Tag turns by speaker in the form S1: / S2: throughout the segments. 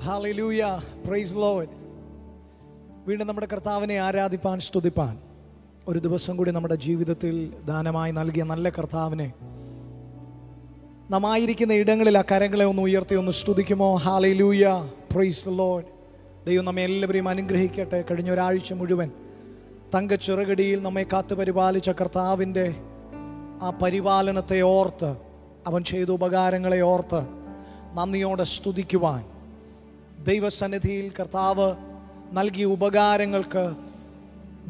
S1: Hallelujah, praise Lord. വീണ്ടും നമ്മുടെ കർത്താവിനെ ആരാധിപ്പാൻ, സ്തുതിപ്പാൻ ഒരു ദിവസം കൂടി നമ്മുടെ ജീവിതത്തിൽ ദാനമായി നൽകിയ നല്ല കർത്താവിനെ നാം ആയിരിക്കുന്ന ഇടങ്ങളിൽ ആ കരങ്ങളെ ഒന്ന് ഉയർത്തി ഒന്ന് സ്തുതിക്കുമോ? Hallelujah, praise Lord. ദൈവം നമ്മെ എല്ലാവരെയും അനുഗ്രഹിക്കട്ടെ. കഴിഞ്ഞ ഒരാഴ്ച മുഴുവൻ തങ്കച്ചിറകടിയിൽ നമ്മെ കാത്തു പരിപാലിച്ച കർത്താവിൻ്റെ ആ പരിപാലനത്തെ ഓർത്ത്, അവൻ ചെയ്ത ഉപകാരങ്ങളെ ഓർത്ത് നന്ദിയോടെ സ്തുതിക്കുവാൻ, ദൈവസന്നിധിയിൽ കർത്താവ് നൽകിയ ഉപകാരങ്ങൾക്ക്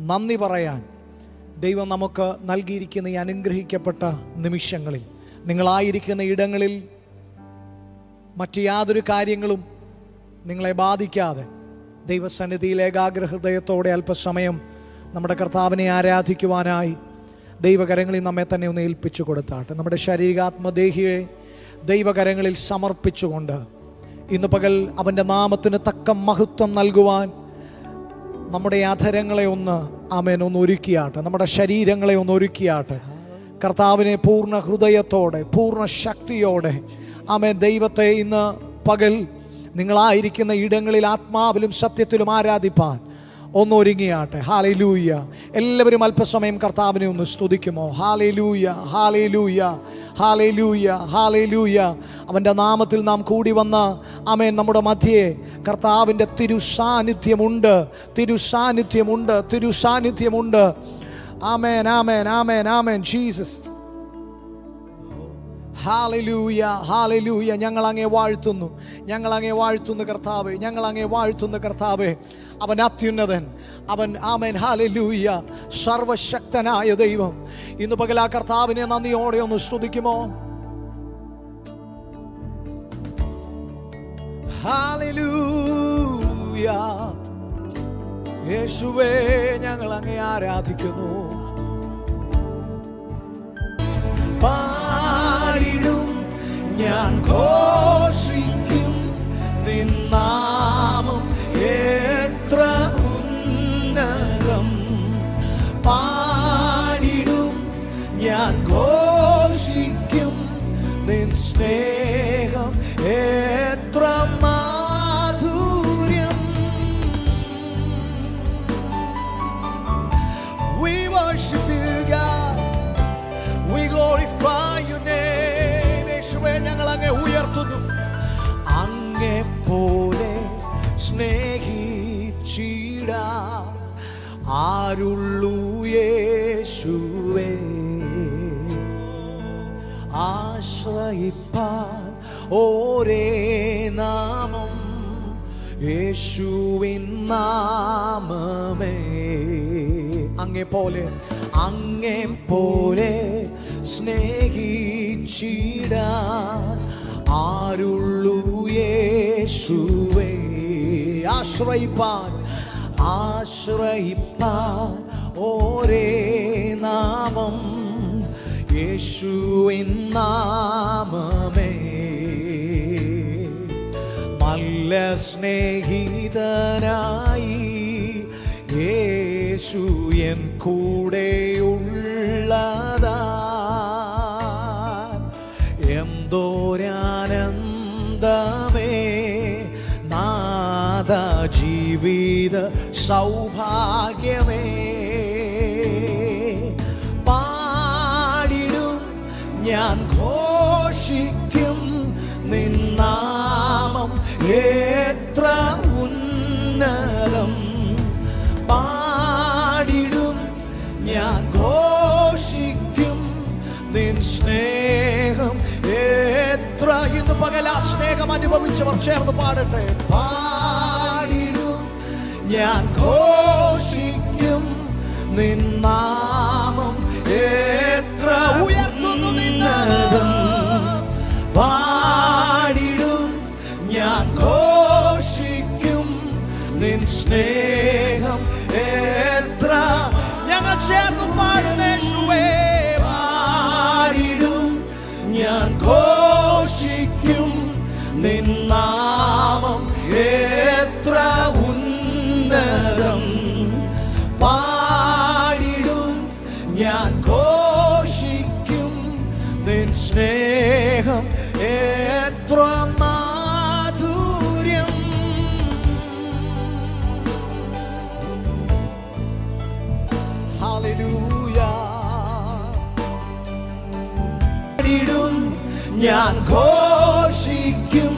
S1: നന്ദി പറയാൻ ദൈവം നമുക്ക് നൽകിയിരിക്കുന്ന ഈ അനുഗ്രഹിക്കപ്പെട്ട നിമിഷങ്ങളിൽ, നിങ്ങളായിരിക്കുന്ന ഇടങ്ങളിൽ മറ്റ് യാതൊരു കാര്യങ്ങളും നിങ്ങളെ ബാധിക്കാതെ ദൈവസന്നിധിയിൽ ഏകാഗ്രഹൃദയത്തോടെ അല്പസമയം നമ്മുടെ കർത്താവിനെ ആരാധിക്കുവാനായി ദൈവകരങ്ങളിൽ നമ്മെ തന്നെ ഒന്ന് ഏൽപ്പിച്ചു കൊടുത്താട്ടെ. നമ്മുടെ ശരീരാത്മദേഹിയെ ദൈവകരങ്ങളിൽ സമർപ്പിച്ചുകൊണ്ട് ഇന്ന് പകൽ അവൻ്റെ നാമത്തിന് തക്ക മഹത്വം നൽകുവാൻ നമ്മുടെ അധരങ്ങളെ ഒന്ന് ഒന്ന് ഒരുക്കിയാട്ടെ, നമ്മുടെ ശരീരങ്ങളെ ഒന്ന് ഒരുക്കിയാട്ടെ. കർത്താവിനെ പൂർണ്ണ ഹൃദയത്തോടെ, പൂർണ്ണ ശക്തിയോടെ ദൈവത്തെ ഇന്ന് പകൽ നിങ്ങളായിരിക്കുന്ന ഇടങ്ങളിൽ ആത്മാവിലും സത്യത്തിലും ആരാധിപ്പാൻ ഒന്നൊരുങ്ങിയാട്ടെ. ഹല്ലേലൂയ. എല്ലാവരും അല്പസമയം കർത്താവിനെ ഒന്ന് സ്തുതിക്കുമോ? ഹല്ലേലൂയ, ഹല്ലേലൂയ, ഹല്ലേലൂയ, ഹല്ലേലൂയ. അവൻ്റെ നാമത്തിൽ നാം കൂടി വന്ന നമ്മുടെ മധ്യേ കർത്താവിൻ്റെ തിരുസാന്നിധ്യമുണ്ട്, തിരുസാന്നിധ്യമുണ്ട്, തിരുസാന്നിധ്യമുണ്ട്. ആമേൻ, ആമേൻ, ആമേൻ, ആമേൻ. ജീസസ്. ഹല്ലേലൂയ, ഹല്ലേലൂയ. ഞങ്ങൾ അങ്ങേ വാഴ്ത്തുന്നു, ഞങ്ങൾ അങ്ങേ വാഴ്ത്തുന്നു കർത്താവേ, ഞങ്ങൾ അങ്ങേ വാഴ്ത്തുന്നു കർത്താവേ. അവൻ അത്യുന്നതൻ, അവൻ ആമേൻ, ഹല്ലേലൂയ, സർവശക്തനായ ദൈവം. ഇന്ന് പകൽ ആ കർത്താവിനെ നന്ദിയോടെ ഒന്ന് സ്തുതിക്കുമോ? ഹല്ലേലൂയ. യേശുവേ, ഞങ്ങൾ അങ്ങേ ആരാധിക്കുന്നു. പാടിടും ഞാൻ, ഘോഷിക്കും നിൻ നാമം എത്ര ഉന്നതം. പാടിടും ഞാൻ, ഘോഷിക്കും നിൻ സ്നേഹം എത്ര മാധുര്യം. We worship you, God. We glorify your name. യേശുവേ, ഞങ്ങൾ അങ്ങേ ഉയർത്തുന്നു. അങ്ങേ പോലെ സ്നേഹിച്ചിടാൻ ആരുള്ളൂ യേശുവേ. ആശ്രയിപ്പാൻ ഒരേ നാമം, യേശുവിൻ നാമമേ. അങ്ങേ പോലെ, അങ്ങേ പോലെ സ്നേഹിച്ചിടാൻ ആരുള്ളൂ യേശുവേ. ആശ്രയിപ്പാൻ, ആശ്രയിപ്പാൻ ഒരേ നാമം, യേശുവിൻ നാമമേ. നല്ല സ്നേഹിതനായി യേശു എൻ കൂടെയുള്ളതാ. എന്തോരാനന്ദമേ നാഥ, ജീവിത സൗഭാഗ്യമേ. പാടിടും ഞാൻ, ഘോഷിക്കും നിൻ നാമം എത്ര ഉന്നതം. പാടിടും ഞാൻ, ഘോഷിക്കും നിൻ സ്നേഹം എത്ര. ഇന്ന് പകൽ ആ സ്നേഹം അനുഭവിച്ചവർ ചേർന്ന് പാടട്ടെ. പാടിടും ഞാൻ, ഘോഷിക്കും നിൻ നാമം എത്ര ഉയർത്തുന്നു നിന്നതം. പാടിടും ഞാൻ, ഘോഷിക്കും നിൻ സ്നേഹം എത്ര. ഞങ്ങൾ ചേർന്ന് പാടുന്ന യേശുവേ. പാടിടും ഞാൻ, ഘോഷിക്കും നിൻ നാമം എത്ര ഉന്നതം. പാടിടും ഞാൻ, ഘോഷിക്കും നിൻ സ്നേഹം എത്ര മാധുര്യം. ഞാൻ ഘോഷിക്കും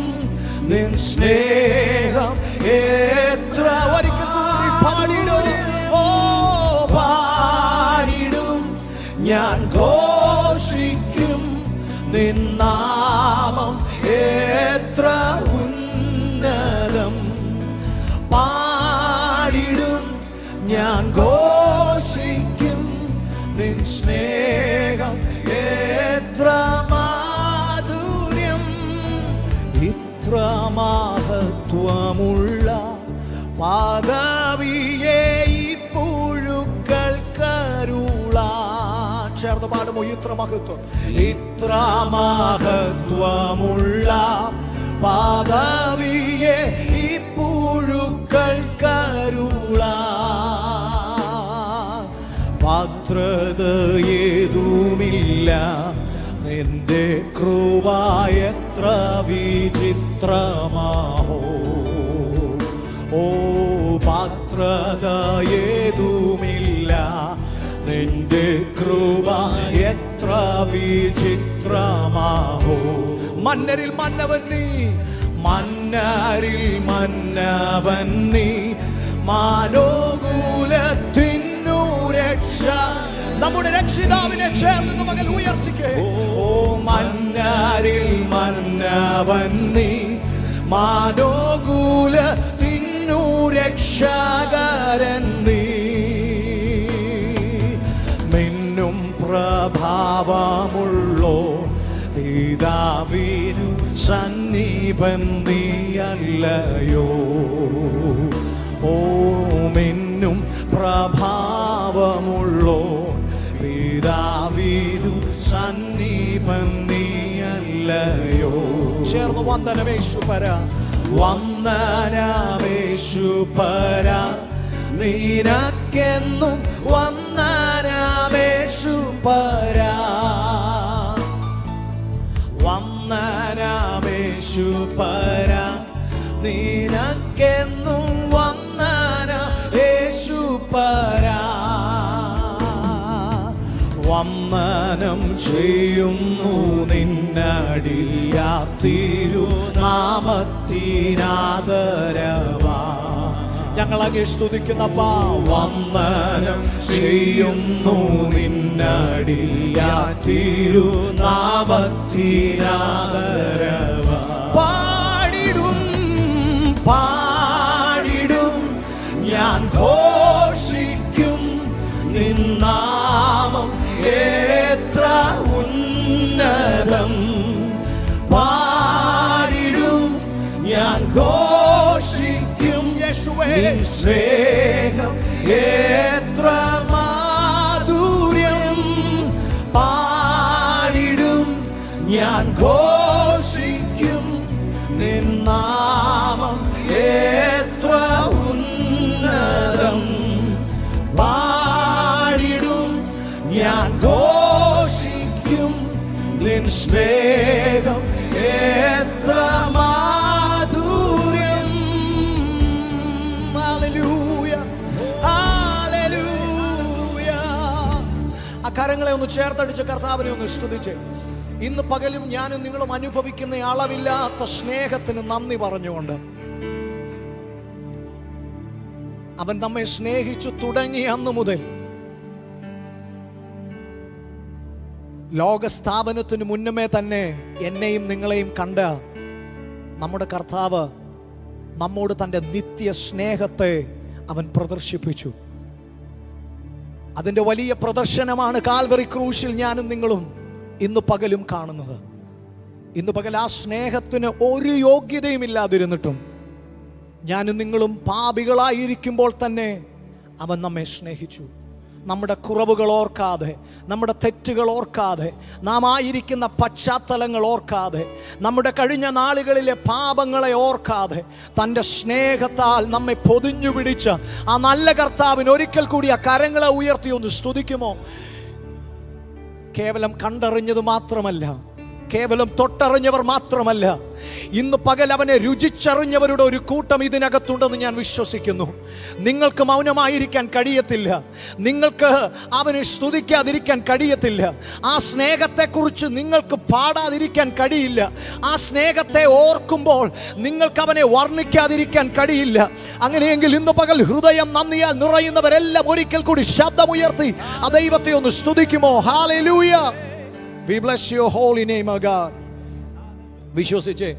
S1: നിൻ സ്നേഹം എത്ര. ഒരിക്കൽ കൂടി പാടിടും, ഓ പാടിടും, ഞാൻ ഘോഷിക്കും നിൻ നാമം എത്ര ഉന്നതം. പാടിടും, ഞാൻ ഘോഷിക്കും നിൻ സ്നേഹം എത്ര മാധുര്യം. ഇത്ര മഹത്വമുള്ള പദവിയെ ഈ പുഴുക്കൾ കരുളാൻ. ചേർന്ന് പാടുമോ? ഇത്ര മഹത്വം, ഇത്ര മഹത്വമുള്ള പദവിയെ ഈ പുഴുക്കൾ കരുളാൻ. പാത്രതയേതുമില്ല നിന്റെ കൃപ എത്ര വിചിത്രമാഹോ. ഓ പാത്രതയേതുമില്ല നിന്റെ കൃപ എത്ര വിചിത്രമാഹോ. മന്നരിൽ മന്നവൻ നീ, മന്നരിൽ മന്നവൻ നീ, മാനോകൂലത്തിനു രക്ഷ. നമ്മുടെ രക്ഷിതാവിനെ ചേർന്ന് മകൻ ഉയർത്തിക്കേ. ഓ മന്നരിൽ മന്നവൻ നീ, മാനോകൂലത്തിനു രക്ഷകരൻ നീ. മിന്നും പ്രഭാവമുള്ളോ പിതാവിനു സന്നിപൻ നീയല്ലയോ. ഓ മിന്നും പ്രഭാവമുള്ളോ പിതാവിനു സന്നിപൻ നീയല്ലയോ. ചേർന്ന് വന്ദനമേശുപര, വന്ദനമേശുപര, നിനക്കെന്നും വന്ദനമേശുപര. വന്ദനമേശുപര, നിനക്കെന്നും വന്ദനമേശുപര. വന്ദനം ചെയ്യുന്നു നിന്നടിയാ തിരുനാമത്തിനാദരവാ. ഞങ്ങളങ്ങേ സ്തുതിക്കുന്നപ്പാ. വന്ദനം ചെയ്യുന്നു നിന്നടിയാ തിരുനാമത്തിനാദരവാ. പാടിടും പാടിടും, ഞാൻ ഘോഷിക്കും നിൻ നാമം എത്ര ഉന്നതം. പാടിടും, ഞാൻ ഘോഷിക്കും യേശുവേ സ്നേഹം എത്ര മാധുര്യം. പാടിടും, ഞാൻ ഘോഷിക്കും നിൻ നാമം എത്ര ഉന്നതം. പാടിടും, ഞാൻ ഘോഷിക്കും നിൻ സ്നേഹം എത്ര മാധുര്യം. Hallelujah hallelujah. ആ കരങ്ങളെ ഒന്ന് ചേർത്തടിച്ച് കർത്താവിനെ ഒന്ന് സ്തുതിച്ച് ഇന്ന് പകലും ഞാനും നിങ്ങളും അനുഭവിക്കുന്ന അളവില്ലാത്ത സ്നേഹത്തിന് നന്ദി പറഞ്ഞുകൊണ്ട് അവൻ നമ്മെ സ്നേഹിച്ചു തുടങ്ങി അന്ന് മുതൽ ലോകസ്ഥാപനത്തിന് മുന്നമേ തന്നെ എന്നെയും നിങ്ങളെയും കണ്ട നമ്മുടെ കർത്താവ് നമ്മോട് തൻ്റെ നിത്യ സ്നേഹത്തെ അവൻ പ്രദർശിപ്പിച്ചു. അതിൻ്റെ വലിയ പ്രദർശനമാണ് കാൽവറി ക്രൂശിൽ ഞാനും നിങ്ങളും ഇന്ന് പകലും കാണുന്നത്. ഇന്ന് പകൽ ആ സ്നേഹത്തിന് ഒരു യോഗ്യതയും ഇല്ലാതിരുന്നിട്ടും ഞാനും നിങ്ങളും പാപികളായിരിക്കുമ്പോൾ തന്നെ അവൻ നമ്മെ സ്നേഹിച്ചു. നമ്മുടെ കുറവുകൾ ഓർക്കാതെ, നമ്മുടെ തെറ്റുകൾ ഓർക്കാതെ, നാം ആയിരിക്കുന്ന പശ്ചാത്തലങ്ങൾ ഓർക്കാതെ, നമ്മുടെ കഴിഞ്ഞ നാളുകളിലെ പാപങ്ങളെ ഓർക്കാതെ തൻ്റെ സ്നേഹത്താൽ നമ്മെ പൊതിഞ്ഞു പിടിച്ച ആ നല്ല കർത്താവിന് ഒരിക്കൽ കൂടി ആ കരങ്ങളെ ഉയർത്തി ഒന്ന് സ്തുതിക്കുമോ? കേവലം കണ്ടറിഞ്ഞത് മാത്രമല്ല, കേവലം തൊട്ടറിഞ്ഞവർ മാത്രമല്ല, ഇന്ന് പകൽ അവനെ രുചിച്ചറിഞ്ഞവരുടെ ഒരു കൂട്ടം ഇതിനകത്തുണ്ടെന്ന് ഞാൻ വിശ്വസിക്കുന്നു. നിങ്ങൾക്ക് മൗനമായിരിക്കാൻ കഴിയത്തില്ല, നിങ്ങൾക്ക് അവനെ സ്തുതിക്കാതിരിക്കാൻ കഴിയത്തില്ല, ആ സ്നേഹത്തെക്കുറിച്ച് നിങ്ങൾക്ക് പാടാതിരിക്കാൻ കഴിയില്ല, ആ സ്നേഹത്തെ ഓർക്കുമ്പോൾ നിങ്ങൾക്ക് അവനെ വർണ്ണിക്കാതിരിക്കാൻ കഴിയില്ല. അങ്ങനെയെങ്കിൽ ഇന്ന് പകൽ ഹൃദയം നന്ദിയാൽ നിറയുന്നവരെല്ലാം ഒരിക്കൽ കൂടി ശബ്ദമുയർത്തി ആ ദൈവത്തെ ഒന്ന് സ്തുതിക്കുമോ? ഹല്ലേലൂയ, we bless your holy name, O God. വിശ്വസിച്ചേ,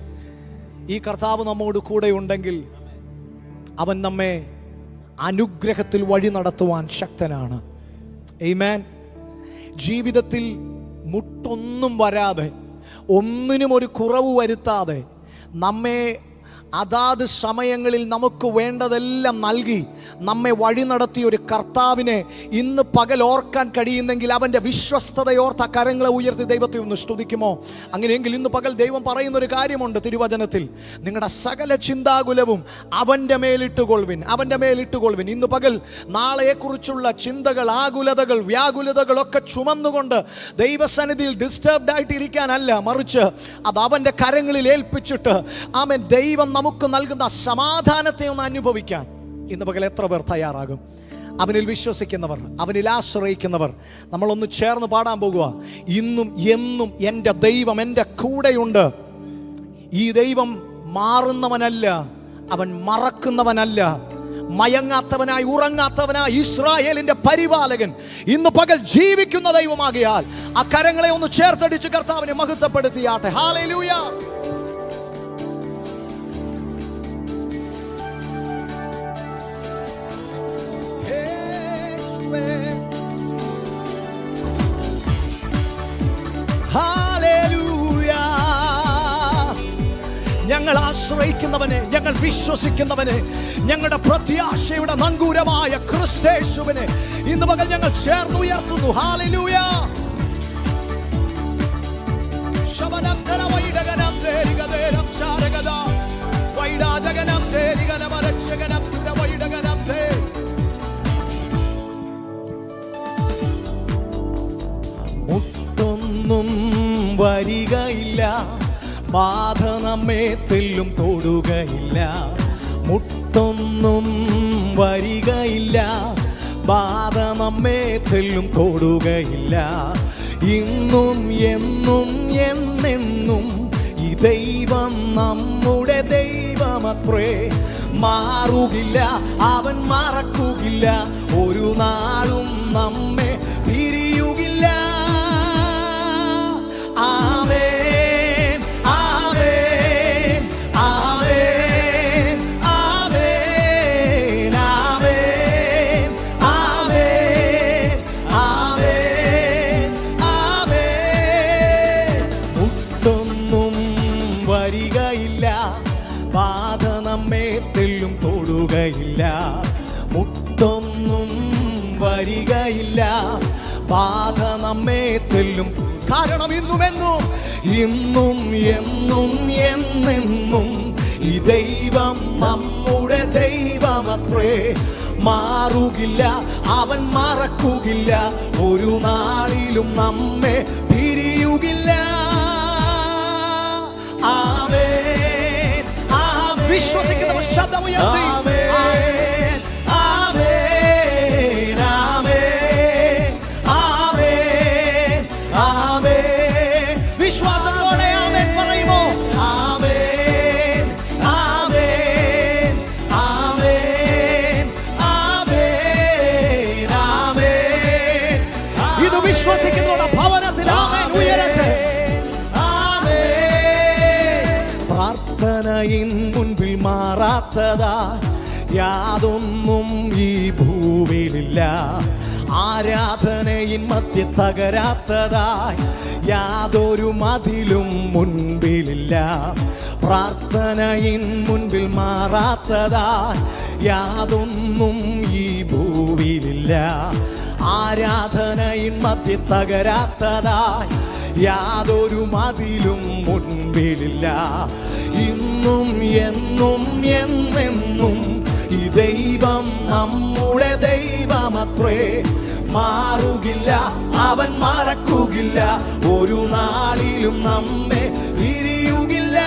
S1: ഈ കർത്താവ് നമ്മോട് കൂടെ ഉണ്ടെങ്കിൽ അവൻ നമ്മെ അനുഗ്രഹത്തിൽ വഴി നടത്തുവാൻ ശക്തനാണ്. ആമേൻ. ജീവിതത്തിൽ മുട്ടൊന്നും വരാതെ, ഒന്നിനും ഒരു കുറവ് വരുത്താതെ നമ്മെ അതാത് സമയങ്ങളിൽ നമുക്ക് വേണ്ടതെല്ലാം നൽകി നമ്മെ വഴി നടത്തിയ ഒരു കർത്താവിനെ ഇന്ന് പകൽ ഓർക്കാൻ കഴിയുന്നെങ്കിൽ അവൻ്റെ വിശ്വസ്തതയോർത്ത കരങ്ങളെ ഉയർത്തി ദൈവത്തെ ഒന്ന് സ്തുതിക്കുമോ? അങ്ങനെയെങ്കിൽ ഇന്ന് പകൽ ദൈവം പറയുന്നൊരു കാര്യമുണ്ട് തിരുവചനത്തിൽ, നിങ്ങളുടെ സകല ചിന്താകുലവും അവൻ്റെ മേലിട്ടുകൊള്ളുവിൻ, അവൻ്റെ മേലിട്ടുകൊള്ളുവിൻ. ഇന്ന് പകൽ നാളെയെക്കുറിച്ചുള്ള ചിന്തകൾ, ആകുലതകൾ, വ്യാകുലതകളൊക്കെ ചുമന്നുകൊണ്ട് ദൈവസന്നിധിയിൽ ഡിസ്റ്റർബ്ഡ് ആയിട്ടിരിക്കാനല്ല, മറിച്ച് അത് അവൻ്റെ കരങ്ങളിൽ ഏൽപ്പിച്ചിട്ട് ആമേൻ ദൈവം നമുക്ക് നൽകുന്ന സമാധാനത്തെ ഒന്ന് അനുഭവിക്കാൻ ഇന്ന് പകൽ എത്ര പേർ തയ്യാറാകും? അവനിൽ വിശ്വസിക്കുന്നവർ, അവനിൽ ആശ്രയിക്കുന്നവർ. നമ്മളൊന്ന് ചേർന്ന് പാടാൻ പോകുക. ഇന്നും എന്നും എൻ്റെ ദൈവം എൻ്റെ കൂടെയുണ്ട്. ഈ ദൈവം മാറുന്നവനല്ല, അവൻ മറക്കുന്നവനല്ല, മയങ്ങാത്തവനായി ഉറങ്ങാത്തവനായി ഇസ്രായേലിന്റെ പരിപാലകൻ ഇന്ന് പകൽ ജീവിക്കുന്ന ദൈവമാകിയാൽ ആ കരങ്ങളെ ഒന്ന് ചേർത്തടിച്ച് കർത്താവിനെ മഹത്വപ്പെടുത്തിയാട്ടെ. ഹല്ലേലൂയ. ഹല്ലേലൂയ. ഞങ്ങൾ ആശ്രയിക്കുന്നവനെ, ഞങ്ങൾ വിശ്വസിക്കുന്നവനെ, ഞങ്ങളുടെ പ്രത്യാശയുടെ നങ്കൂരമായ ക്രിസ്തേശുവിനെ ഇന്ന് പകൽ ഞങ്ങൾ ചേർന്നുയർത്തുന്നു. ഹല്ലേലൂയ. മുട്ടൊന്നും വരികയില്ല, ബാധ നമ്മെ തെല്ലും തൊടുകയില്ല. മുട്ടൊന്നും വരികയില്ല, ബാധ നമ്മെ തെല്ലും തൊടുകയില്ല. ഇന്നും എന്നും എന്നെന്നും ഈ ദൈവം നമ്മുടെ ദൈവമത്രേ. മാറുകില്ല, അവൻ മറക്കുകില്ല, ഒരു നാളും നമ്മെ പിരിയുകില്ല. ആമേൻ, ആമേൻ, ആമേൻ, ആമേൻ, ആമേൻ, ആമേൻ, ആമേൻ, ആമേൻ. മുട്ടൊന്നും വരികയില്ല, ബാധ നമ്മെ തെല്ലും തൊടുകയില്ല. മുട്ടൊന്നും വരികയില്ല, ബാധ നമ്മെ തെല്ലും. കാരണം ഇന്നും എന്നും, ഇന്നും എന്നും എന്നെന്നും ഈ ദൈവം നമ്മുടെ ദൈവമത്രേ. മാറുകില്ല, അവൻ മറക്കുകില്ല, ഒരു നാളിലും നമ്മെ പിരിയുകില്ല. ആമേൻ, ആമേൻ. വിശ്വസിക്കുന്നവർ ശബ്ദമുയർത്തി ആമേൻ, ആമേൻ, ആമേൻ, ആമേൻ, ആമേൻ. വിശ്വാസത്തോടെ ആമേൻ പറയുമോ? ആമേൻ, ആമേൻ, ആമേൻ, ആമേൻ, ആമേൻ. ഇത് വിശ്വസിക്കുന്നവരുടെ ഭവനത്തിൽ ആമേൻ ഉയരട്ടെ. പ്രാർത്ഥനയിൻ മുൻപിൽ മാറാത്തതാ യാതൊന്നും ഈ ഭൂമിയിലില്ല. ആരാധനയിൻ മധ്യ തകരാത്തതായി യാതൊരു മതിലും മുൻപിലില്ല. പ്രാർത്ഥനയിൻ മുൻപിൽ മാറാത്തതായി യാതൊന്നും ഈ ഭൂമിയിലില്ല. ആരാധനയിൻ മധ്യ തകരാത്തതായി യാതൊരു മതിലും മുൻപിലില്ല. ഇന്നും എന്നും എന്നെന്നും ഈ ദൈവം നമ്മുടെ ദൈവമത്രേ. മാറുകില്ല, അവൻ മറക്കുകില്ല, ഒരു നാളിലും നമ്മെ പിരിയുകില്ല.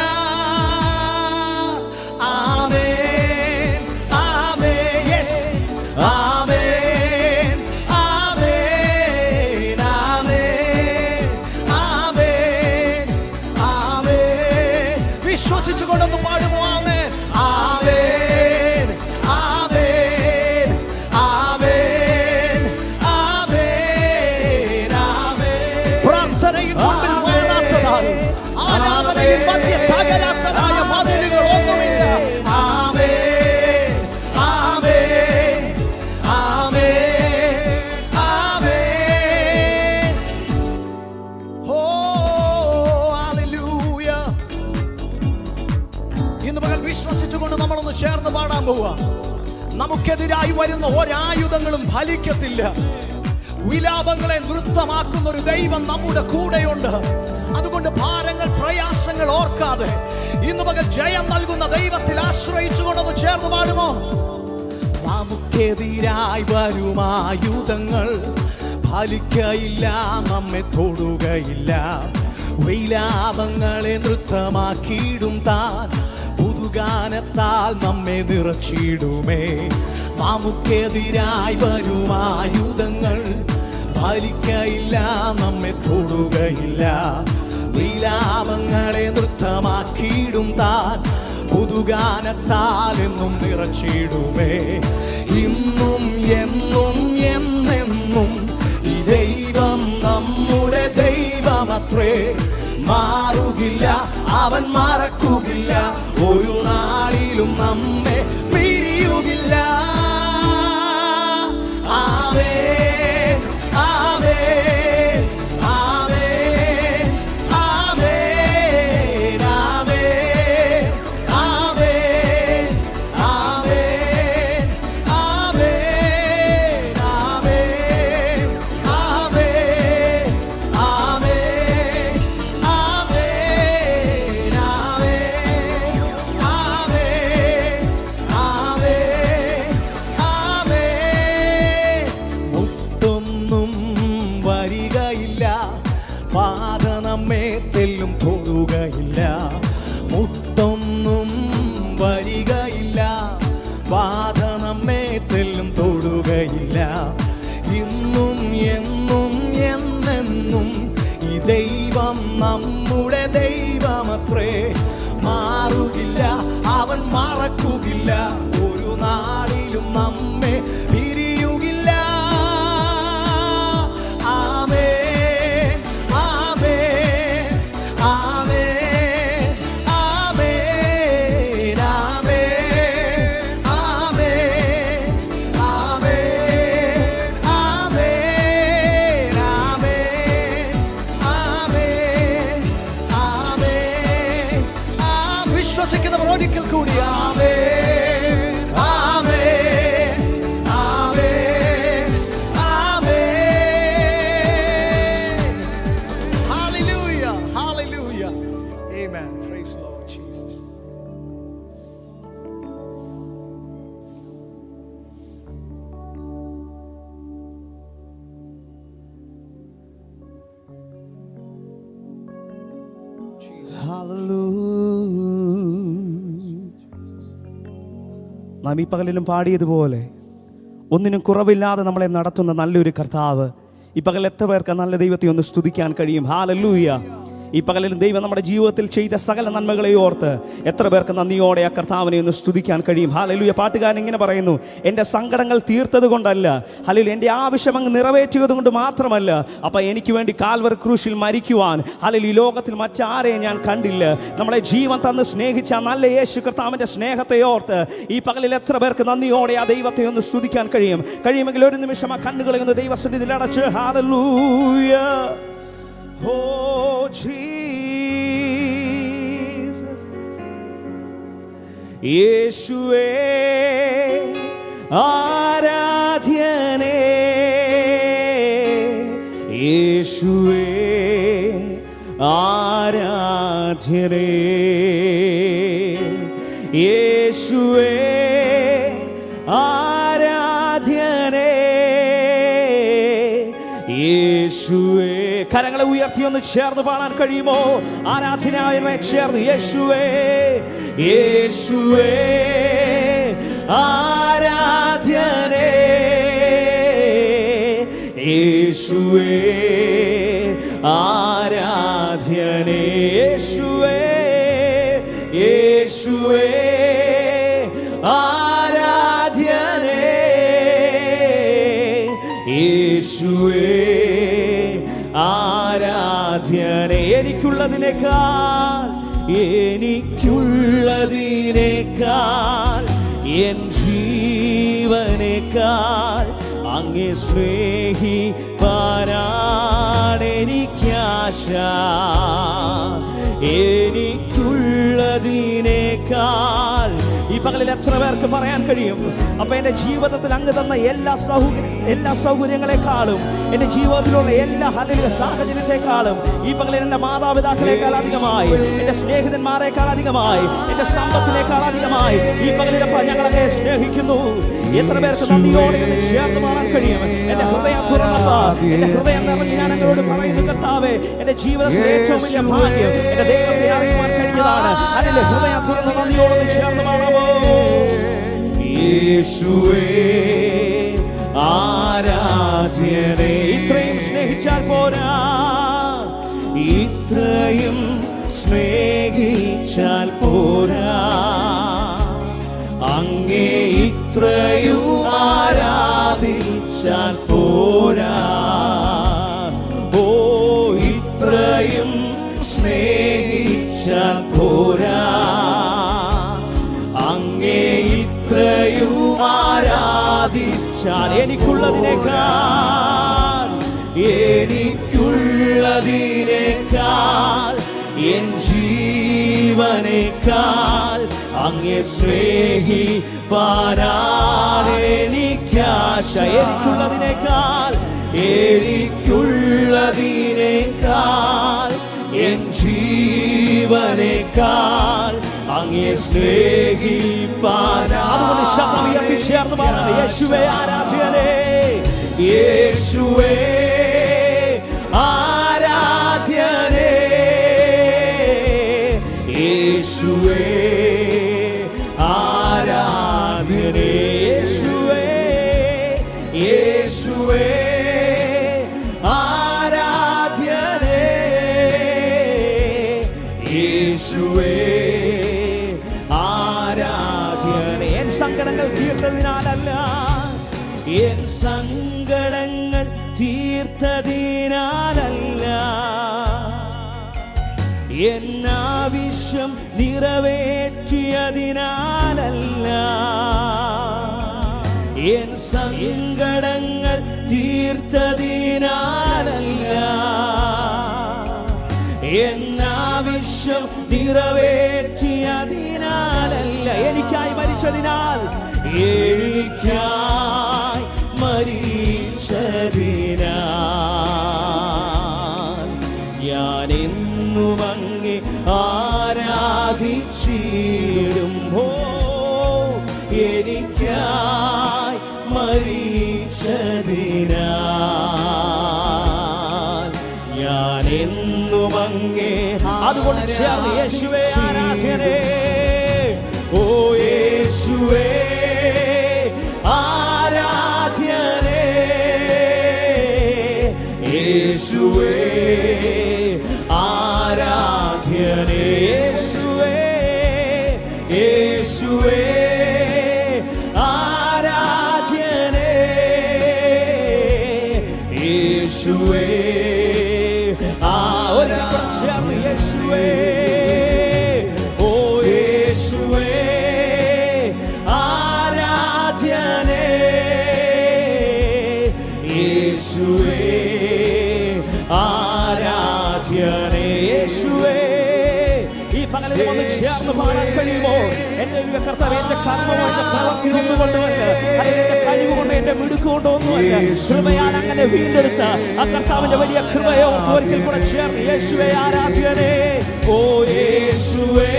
S1: ആമേൻ, ആമേൻ, യെസ്, ആമേൻ, ആമേൻ, ആമേൻ, ആമേൻ, ആമേൻ. വിശ്വസിച്ചുകൊണ്ടൊന്ന് പാടുമോ? ആമേൻ, ആമേൻ, ആമേൻ, ആമേൻ, ആമേൻ, ആമേൻ. പ്രാർത്ഥനയിൽ മുമ്പിൽ മാറാത്തതാണ്, ആരാധനയിൽ മധ്യ തകരാത്തതായ മതിലുകൾ ഒന്നുമില്ല. ആമേൻ, ആമേൻ, ആമേൻ, ആമേൻ. ഓ ഹല്ലേലൂയ. ഇന്ന് പകൽ വിശ്വസിച്ചുകൊണ്ട് നമ്മളൊന്ന് ചേർന്ന് പാടാൻ പോവുക. നമുക്കെതിരായി വരുന്ന ഒരായുധങ്ങളും ഫലിക്കത്തില്ല. വിലാപങ്ങളെ നൃത്തമാക്കുന്ന ഒരു ദൈവം നമ്മുടെ കൂടെയുണ്ട്. അതുകൊണ്ട് ഭാരങ്ങൾ, പ്രയാസങ്ങൾ ഓർക്കാതെ ഇന്ന് പകൽ ജയം നൽകുന്ന ദൈവത്തിൽ ആശ്രയിച്ചുകൊണ്ടൊന്ന് ചേർന്ന് പാടുമോ? നമുക്കെതിരായി വരും ആയുധങ്ങൾ ഫലിക്കയില്ല, നമ്മെ തൊടുകയില്ല. വിലാപങ്ങളെ നൃത്തമാക്കിയിടും താൻ, പുതുഗാനത്താൽ നമ്മെ നിറച്ചിടുമേ. നമുക്കെതിരായി വരും ആയുധങ്ങൾ ഫലിക്കയില്ല, നമ്മെ തൊടുകയില്ല. വിലാപങ്ങളെ നൃത്തമാക്കിയിടും താൻ, പുതുഗാനത്താൽ എന്നും നിറച്ചിടുമേ. ഇന്നും എന്നും എന്നെന്നും ഈ ദൈവം നമ്മുടെ ദൈവമത്രേ. മാറുകില്ല, അവൻ മറക്കുകില്ല, ഒരു നാളിലും നമ്മെ പിരിയുകില്ല. ആമേൻ, ആമേൻ, ആമേൻ, ആമേൻ, ആമേൻ, ആമേൻ, ആമേൻ, ആമേൻ, ആമേൻ, ആമേൻ, ആമേൻ, ആമേൻ, ആമേൻ, ആമേൻ. മുട്ടൊന്നും വരികയില്ല, പാത നമ്മെ തെല്ലും തൊടുകയില്ല. മുട്ടൊന്നും വരികയില്ല, പാത നമ്മെ തെല്ലും തൊടുകയില്ല. ഇന്നും എന്നും എന്നെന്നും ഈ ദൈവം നമ്മുടെ ദൈവമത്രേ. മാറുകില്ല, അവൻ മറക്കുകില്ല, ഒരു നാളിലും നമ്മെ പിരിയുകില്ല. ആമേൻ, ആമേൻ, ആമേൻ, ആമേൻ, ആമേൻ, ആമേൻ, ആമേൻ, ആമേൻ, ആമേൻ, ആമേൻ, ആമേൻ. വിശ്വസിക്കുന്നവർ ഒരിക്കൽ കൂടി ആമേൻ, ആമേൻ, ആമേൻ, ആമേൻ. Hallelujah, hallelujah. Amen. Praise the Lord Jesus.
S2: നാം ഈ പകലിലും പാടിയതുപോലെ ഒന്നിനും കുറവില്ലാതെ നമ്മളെ നടത്തുന്ന നല്ലൊരു കർത്താവ്. ഈ പകൽ എത്ര പേർക്ക് നല്ല ദൈവത്തെ ഒന്ന് സ്തുതിക്കാൻ കഴിയും? ഹല്ലേലൂയ. ഈ പകലിലും ദൈവം നമ്മുടെ ജീവിതത്തിൽ ചെയ്ത സകല നന്മകളെ ഓർത്ത് എത്ര പേർക്ക് നന്ദിയോടെ ആ കർത്താവിനെ ഒന്ന് സ്തുതിക്കാൻ കഴിയും? ഹല്ലേലൂയ. പാട്ടുകാരൻ ഇങ്ങനെ പറയുന്നു, എൻ്റെ സങ്കടങ്ങൾ തീർത്തത് കൊണ്ടല്ല, ഹല്ലേലൂയ, എൻ്റെ ആവശ്യം അങ്ങ് നിറവേറ്റിയത് കൊണ്ട് മാത്രമല്ല, അപ്പം എനിക്ക് വേണ്ടി കാൽവറി ക്രൂശിൽ മരിക്കുവാൻ ഹല്ലേലൂയ ലോകത്തിൽ മറ്റാരെയും ഞാൻ കണ്ടില്ല. നമ്മളെ ജീവൻ തന്ന് സ്നേഹിച്ച നല്ല യേശു കർത്താവിൻ്റെ സ്നേഹത്തെ ഓർത്ത് ഈ പകലിൽ എത്ര പേർക്ക് നന്ദിയോടെ ആ ദൈവത്തെ ഒന്ന് സ്തുതിക്കാൻ കഴിയുമെങ്കിൽ ഒരു നിമിഷം ആ കണ്ണുകളെ ഒന്ന് ദൈവസന്നിധിയിൽ അടച്ച് ഹല്ലേലൂയ. Oh Jesus, യേശുവേ ആരാധ്യനേ, യേശുവേ ആരാധ്യനേ, യേശുവേ ആരാധ്യനേ, യേശുവേ. കരങ്ങളെ ഉയർത്തി ഒന്ന് ചേർന്ന് പാടാൻ കഴിയുമോ? ആരാധനായമായി ചേർന്ന് യേശുവേ, യേശുവേ ആരാധ്യനേ, യേശുവേ ആരാധ്യനേ, യേശുവേ, യേശുവേ ആരാധ്യനേ, യേശുവേ ആരാധ്യനേ. എനിക്കുള്ളതിനേക്കാൾ, എനിക്കുള്ളതിനേക്കാൾ, എൻ ജീവനേക്കാൾ അങ്ങേ സ്നേഹിപ്പാനാണ് എനിക്കാശ. എനിക്കുള്ളതിനേക്കാൾ. ഈ പകലിൽ എത്ര പേർക്ക് പറയാൻ കഴിയും? അപ്പൊ എന്റെ ജീവിതത്തിൽ അങ്ങ് തന്ന എല്ലാ സൗകര്യങ്ങളെക്കാളും, എന്റെ ജീവിതത്തിലുള്ള എല്ലാ സാഹചര്യത്തെക്കാളും, ഈ പകലിൽ എന്റെ മാതാപിതാക്കളെക്കാൾ അധികമായി, എന്റെ സ്നേഹിതന്മാരെക്കാൾ അധികമായി, എന്റെ സമ്പത്തിനേക്കാൾ അധികമായി ഈ പകലിൽ ഞങ്ങളെ സ്നേഹിക്കുന്നു. എത്ര പേർക്ക് നന്ദിയോടെ ചേർന്ന് മാറാൻ കഴിയും? എന്റെ ഹൃദയം തുറന്നപ്പോ, എന്റെ ഹൃദയം നിറഞ്ഞ് ഞാൻ അങ്ങോട്ട് പറയുന്നു, കർത്താവേ, എന്റെ ജീവിതത്തിലെ ഏറ്റവും വലിയ ഭാഗ്യം എന്റെ ദൈവത്തെ അറിയുവാൻ കഴിഞ്ഞതാണ്. അതിന്റെ ഹൃദയം തുറന്ന് നന്ദിയോടെ ചേർന്ന് മാറാമോ? യേശുവേ ആരാധ്യനേ. ഇത്രയും സ്നേഹിച്ചാൽ പോരാ, ഇത്രയും സ്നേഹിച്ചാൽ പോരാ, അങ്ങേ ഇത്രയും ആരാധിച്ചാൽ പോരാ. ഓ, ഇത്രയും സ്നേഹിച്ചാൽ പോരാ, അങ്ങേ ഇത്രയും ആരാധിച്ചാൽ. എനിക്കുള്ളതിനേക്കാൾ, എനിക്കുള്ളതിനേക്കാൾ, എൻ ജീവനേക്കാൾ അങ്ങേ സ്നേഹിപ്പാനാണ് എനിക്കാശ. എനിക്കുള്ളതിനേക്കാൾ, എനിക്കുള്ളതിനേക്കാൾ, എൻ ജീവനേക്കാൾ അങ്ങേ സ്നേഹിപ്പാനാണ്. അതുകൊണ്ട് ശബ്ദം ഉയർത്തി ചേർന്ന് പാടാം. യേശുവേ ആരാധ്യനേ, യേശുവേ ആരാധ്യനേ, യേശുവേ ആരാധ്യനേ, യേശുവേ, യേശുവേ ആരാധ്യനേ, യേശുവേ ആരാധ്യനേ. എൻ സങ്കടങ്ങൾ തീർത്തതിനാലല്ല, എൻ സങ്കടങ്ങൾ തീർത്തതിനാലല്ല, എന്നാവശ്യം നിറവേറ്റിയതിനാലല്ല, എൻ സങ്കടങ്ങൾ തീർത്തതിനാലല്ല, എന്നാവശ്യം നിറവേറ്റിയതിനാലല്ല, എനിക്കായി മരിച്ചതിനാൽ, എനിക്കായി മരിച്ചതിനാൽ ഞാൻ എന്നും അങ്ങേ ആരാധിച്ചിടും. ഓ, എനിക്കായി മരിച്ചതിനാൽ ഞാൻ എന്നും അങ്ങേ. അതുകൊണ്ട് ചേർന്ന് യേശുവേ ആരാധനേ, ഓ യേശുവേ ആരാധ്യനേ, യേശുവേ ആരാധ്യനേ, യേശുവേ, യേശുവേ ആരാധ്യനേ, യേശുവേ ചേർന്ന് യേശുവേ, ഓ യേശുവേ ആരാധ്യനേ, യേശുവേ ആരാധ്യനേ, യേശുവേ. ഈ പകലിൽ ഒന്ന് ചേർന്ന് പാടാൻ കഴിയുമോ? എന്റെ കർത്താവ് എന്റെ കർമ്മമോ എന്റെ പ്രവൃത്തി കൊണ്ടുവല്ല, അല്ലെങ്കിൽ എന്റെ കഴിവ് കൊണ്ട് എന്റെ മിടുക്കുകൊണ്ടോ ഒന്നുമല്ല, കൃപയാൽ അങ്ങനെ വീണ്ടെടുത്ത ആ കർത്താവിന്റെ വലിയ കൃപയോ ഒരിക്കൽ കൂടെ ചേർന്ന് യേശുവേ ആരാധ്യനേ, ഓ യേശുവേ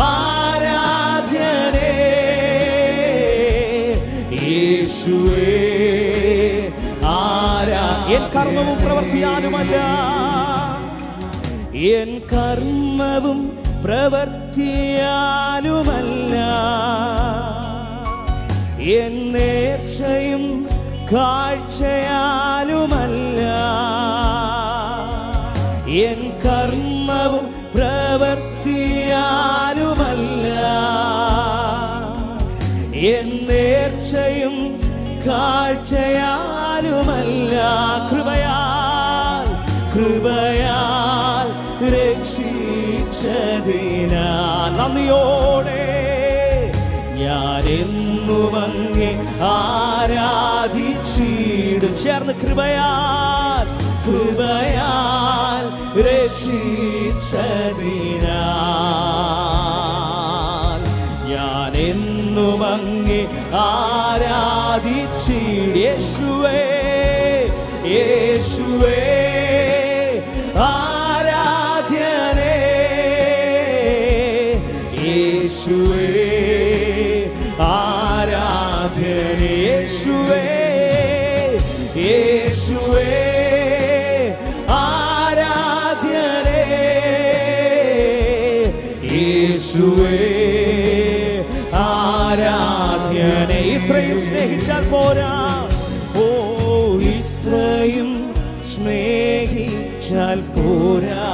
S2: ആരാധ്യനേ, യേശുവേ എൻ കർമ്മവും പ്രവൃത്തിയാലുമല്ല, എൻ കർമ്മവും പ്രവൃത്തിയാലുമല്ല, എൻ നേർച്ചയും കാഴ്ചയാലുമല്ല, എൻ കർമ്മവും പ്രവൃത്തിയാലുമല്ല, എൻ നേർച്ചയും കാഴ്ചയാലുമല്ല, കൃപയാൽ കൃപയാൽ രക്ഷിച്ചതിനാൽ നന്ദിയോടെ ഞാൻ എന്നും അങ്ങേ ആരാധിച്ചിടും. ചേർന്ന് കൃപയാൽ കൃപയാൽ രക്ഷിച്ചതിനാൽ ഞാൻ എന്നും അങ്ങേ ആരാധിച്ചിടും. യേശുവേ യേശുവേ ആരാധ്യനേ, യേശുവേ ആരാധ്യനേ, യേശുവേ യേശുവേ ആരാധ്യനേ, യേശുവേ ആരാധ്യനേ. ഇത്രയും സ്നേഹിച്ചാൽ പോരാ, ഓ ഇത്രയും സ്നേഹിച്ചാൽ പോരാ,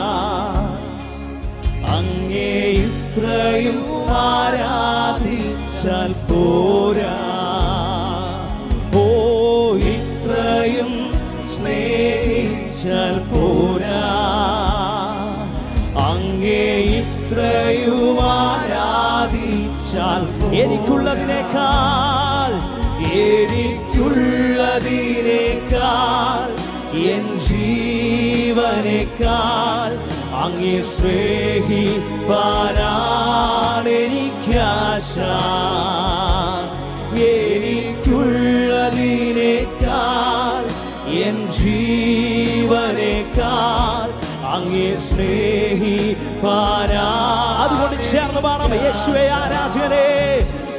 S2: അങ്ങേ ഇത്രയും ആരാധിച്ചാൽ പോരാ, ഓ ഇത്രയും സ്നേഹിച്ചാൽ പോരാ, അങ്ങേ ഇത്രയും ആരാധിച്ചാൽ എനിക്കുള്ളതിനേക്കാൾ എനിക്കുള്ളതിനേക്കാൾ എൻ ജീവനേക്കാൾ അങ്ങേ സ്നേഹിപ്പാനാണ് എനിക്കാശ, എനിക്കുള്ളതിനേക്കാൾ എൻ ജീവനേക്കാൾ അങ്ങേ സ്നേഹിപ്പാനാ. അതുകൊണ്ട് ചേർന്ന് പാടാം, യേശുവേ ആരാധ്യനേ,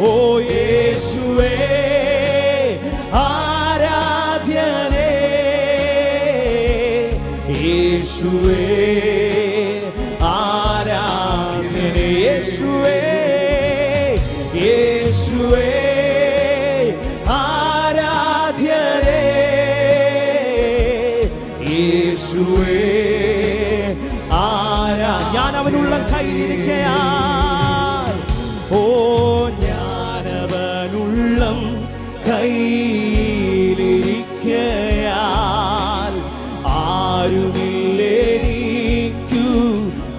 S2: ഓ യേശുവേ ആരാധ്യനേ, യേശുവേ ആരാധ്യനേ, യേശുവേ യേശുവേ ആരാധ്യനേ, യേശുവേ ഞാൻ അവനുള്ള കയ്യിലിരിക്കയാൽ, ഓ ഞാനവനുള്ളം കയ്യിലിരിക്കയാൽ ആരുമില്ലെനിക്കു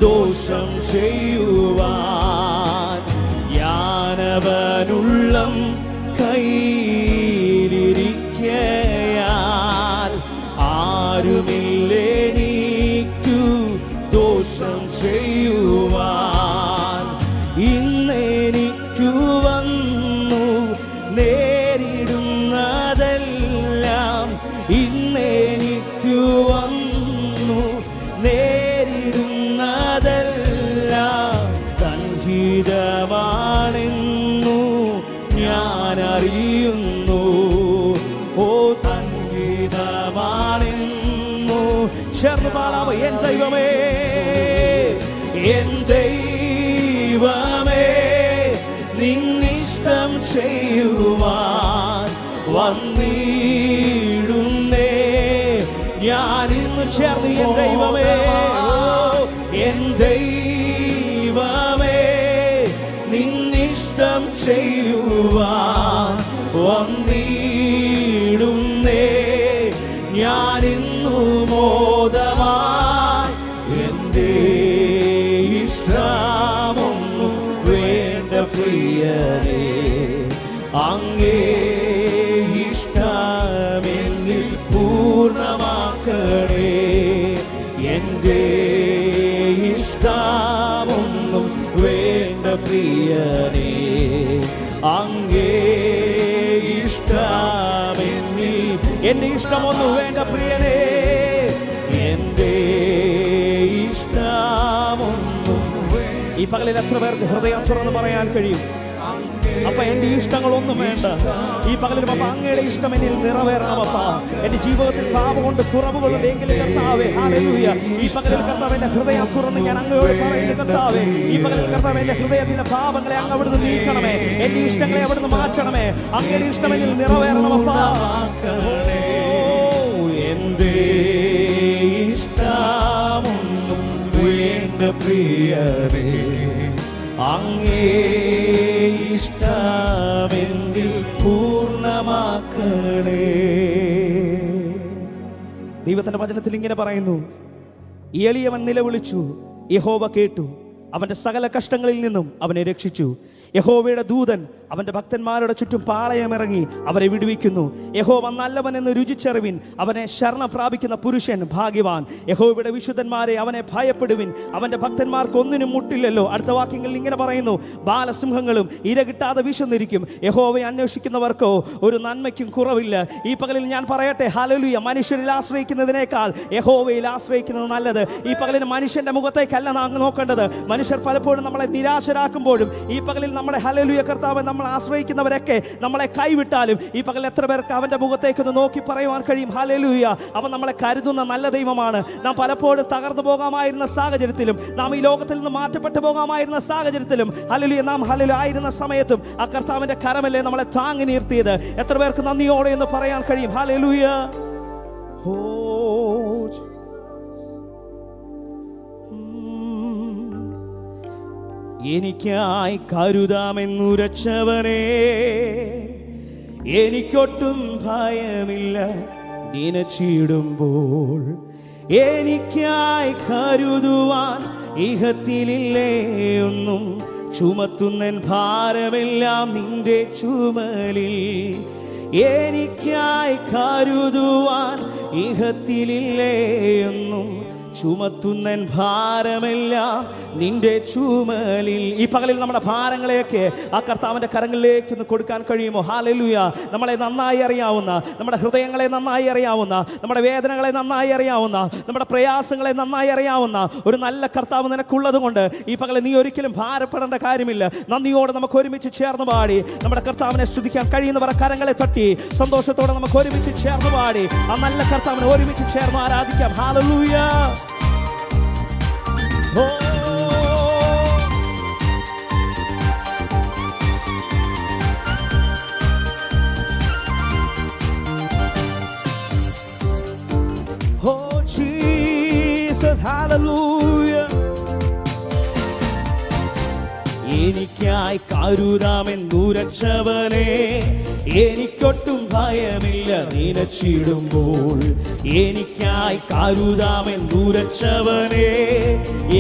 S2: ദോഷം ചെയ്യുവാൻ, ഞാനവനുള്ളം കയ്യിലിരിക്കയാൽ ആരുമില്ലെനിക്കു ദോഷം ചെയ്യുവാൻ, ഇന്നെനിക്കു വന്നു നേരിടുന്നതെല്ലാം, ഇന്നെനിക്കു വന്നു നേരിടുന്നതെല്ലാം തൻഹിതമാണെന്നു ഞാൻ അറിയുന്നു, ഓ തൻഹിതമാണെന്നു. ചേർന്ന് പാടാമോ, എൻ ദൈവമേ എൻ ദൈവമേ നിന്നിഷ്ടം ചെയ്യുവാൻ വന്നിടുന്നേ ഞാൻ ഇന്ന്. ചേർന്ന് എൻ ദൈവമേ, എൻ ദൈവമേ നിന്നിഷ്ടം ചെയ്യുവാൻ വന്നിടുന്നേ ഞാൻ ഇന്നു മോദമായി. എൻ്റെ ഇഷ്ടമൊന്നും വേണ്ട പ്രിയരേ, അങ്ങേ ഇഷ്ടമെന്നിൽ പൂർണ്ണമാക്കണേ. എൻ്റെ ഇഷ്ടമൊന്നും വേണ്ട പ്രിയരേ, അങ്ങേ ഇഷ്ടമെന്നിൽ. എൻ്റെ ഇഷ്ടമൊന്നും വേണ്ട പ്രിയരേ, എൻ്റെ ഇഷ്ടമൊന്നും. ഈ പകലിൽ എത്ര പേർക്ക് ഹൃദയം തുറന്ന് പറയാൻ കഴിയും? അപ്പ എന്റെ ഇഷ്ടങ്ങളൊന്നും വേണ്ട. ഈ പകലിലും അപ്പ അങ്ങയുടെ ഇഷ്ടം എന്നിൽ നിറവേറണം. അപ്പ എന്റെ ജീവിതത്തിൽ പാപം കൊണ്ട് കുറവുകളുണ്ടെങ്കിൽ കർത്താവേ, ഹല്ലേലൂയ, ഈ പകലിൽ കർത്താവ് എന്റെ ഹൃദയം തുറന്ന് ഞാൻ അങ്ങയോട് പറയുന്നു കർത്താവേ, ഈ പകലിൽ കർത്താവ് എന്റെ ഹൃദയത്തിന്റെ പാപങ്ങളെ അങ്ങ് അവിടുന്ന് നീക്കണമേ, എന്റെ ഇഷ്ടങ്ങളെ അവിടുന്ന് മാറ്റണമേ, അങ്ങയുടെ ഇഷ്ടം എന്നിൽ നിറവേറണം. അപ്പ എന്റെ ഇഷ്ടമൊന്നും വേണ്ട പ്രിയരേ, അങ്ങേ ഇഷ്ടമെന്നിൽ പൂർണ്ണമാക്കണേ. ദൈവത്തിന്റെ വചനത്തിൽ ഇങ്ങനെ പറയുന്നു, എളിയവൻ നിലവിളിച്ചു, യഹോവ കേട്ടു, അവന്റെ സകല കഷ്ടങ്ങളിൽ നിന്നും അവനെ രക്ഷിച്ചു. യഹോവയുടെ ദൂതൻ അവന്റെ ഭക്തന്മാരുടെ ചുറ്റും പാളയമിറങ്ങി അവരെ വിടുവിക്കുന്നു. യഹോവ നല്ലവൻ എന്ന് രുചിച്ചറിവിൻ, അവനെ ശരണം പ്രാപിക്കുന്ന പുരുഷൻ ഭാഗ്യവാൻ. യഹോവയുടെ വിശുദ്ധന്മാരെ അവനെ ഭയപ്പെടുവിൻ, അവന്റെ ഭക്തന്മാർക്ക് ഒന്നിനും മുട്ടില്ലല്ലോ. അടുത്ത വാക്യങ്ങളിൽ ഇങ്ങനെ പറയുന്നു, ബാലസിംഹങ്ങളും ഇര കിട്ടാതെ വിശന്നിരിക്കും, യഹോവയെ അന്വേഷിക്കുന്നവർക്കോ ഒരു നന്മയ്ക്കും കുറവില്ല. ഈ പകലിൽ ഞാൻ പറയട്ടെ, ഹല്ലേലൂയ, മനുഷ്യരിൽ ആശ്രയിക്കുന്നതിനേക്കാൾ യഹോവയിൽ ആശ്രയിക്കുന്നത് നല്ലത്. ഈ പകലിൽ മനുഷ്യന്റെ മുഖത്തേക്കല്ല നാം നോക്കേണ്ടത്. മനുഷ്യർ പലപ്പോഴും നമ്മളെ നിരാശരാക്കുമ്പോഴും ഈ പകലിൽ നമ്മുടെ ഹല്ലേലൂയ കർത്താവ് നമ്മൾ ആശ്രയിക്കുന്നവരൊക്കെ നമ്മളെ കൈവിട്ടാലും ഈ പകൽ എത്ര പേർക്ക് അവന്റെ മുഖത്തേക്കൊന്ന് നോക്കി പറയുവാൻ കഴിയും, ഹല്ലേലൂയ, അവൻ നമ്മളെ കരുതുന്ന നല്ല ദൈവമാണ്. നാം പലപ്പോഴും തകർന്നു പോകാമായിരുന്ന സാഹചര്യത്തിലും, നാം ഈ ലോകത്തിൽ നിന്ന് മാറ്റപ്പെട്ടു പോകാമായിരുന്ന സാഹചര്യത്തിലും, ഹല്ലേലൂയ, നാം ഹല്ലേലൂയ ആയിരുന്ന സമയത്തും ആ കർത്താവിന്റെ കരമല്ലേ നമ്മളെ താങ്ങി നിർത്തിയത്. എത്ര പേർക്ക് നന്ദിയോടെ എന്ന് പറയാൻ കഴിയും, ഹല്ലേലൂയ. എനിക്കായി കരുതാമെന്നുരച്ചവനെ, എനിക്കൊട്ടും ഭയമില്ല നിനച്ചിടുമ്പോൾ. എനിക്കായി കരുതുവാൻ ഇഹത്തിലില്ലേ ഒന്നും, ചുമത്തുന്നൻ ഭാരമെല്ലാം നിന്റെ ചുമലിൽ. എനിക്കായി കരുതുവാൻ ഇഹത്തിലില്ലേ ഒന്നും, ചുമത്തുന്നൻ ഭാരമെല്ലാം നിന്റെ ചുമലിൽ. ഈ പകലിൽ നമ്മുടെ ഭാരങ്ങളെയൊക്കെ ആ കർത്താവിൻ്റെ കരങ്ങളിലേക്ക് ഒന്ന് കൊടുക്കാൻ കഴിയുമോ? ഹല്ലേലൂയ. നമ്മളെ നന്നായി അറിയാവുന്ന, നമ്മുടെ ഹൃദയങ്ങളെ നന്നായി അറിയാവുന്ന, നമ്മുടെ വേദനകളെ നന്നായി അറിയാവുന്ന, നമ്മുടെ പ്രയാസങ്ങളെ നന്നായി അറിയാവുന്ന ഒരു നല്ല കർത്താവ് നിനക്കുള്ളത് കൊണ്ട് ഈ പകലിൽ നീ ഒരിക്കലും ഭാരപ്പെടേണ്ട കാര്യമില്ല. നന്ദിയോടെ നമുക്ക് ഒരുമിച്ച് ചേർന്ന് പാടി നമ്മുടെ കർത്താവിനെ സ്തുതിക്കാൻ കഴിയുന്നവർ കരങ്ങളെ തട്ടി സന്തോഷത്തോടെ നമുക്ക് ഒരുമിച്ച് ചേർന്ന് പാടി ആ നല്ല കർത്താവിനെ ഒരുമിച്ച് ചേർന്ന് ആരാധിക്കാം. ഹല്ലേലൂയ. Oh Jesus, hallelujah. എനിക്കായി കരുതാമെന്നുരച്ചവനെ, എനിക്കൊട്ടും ഭയമില്ല നിനച്ചിടുമ്പോൾ. എനിക്കായി കരുതാമെന്നുരച്ചവനെ,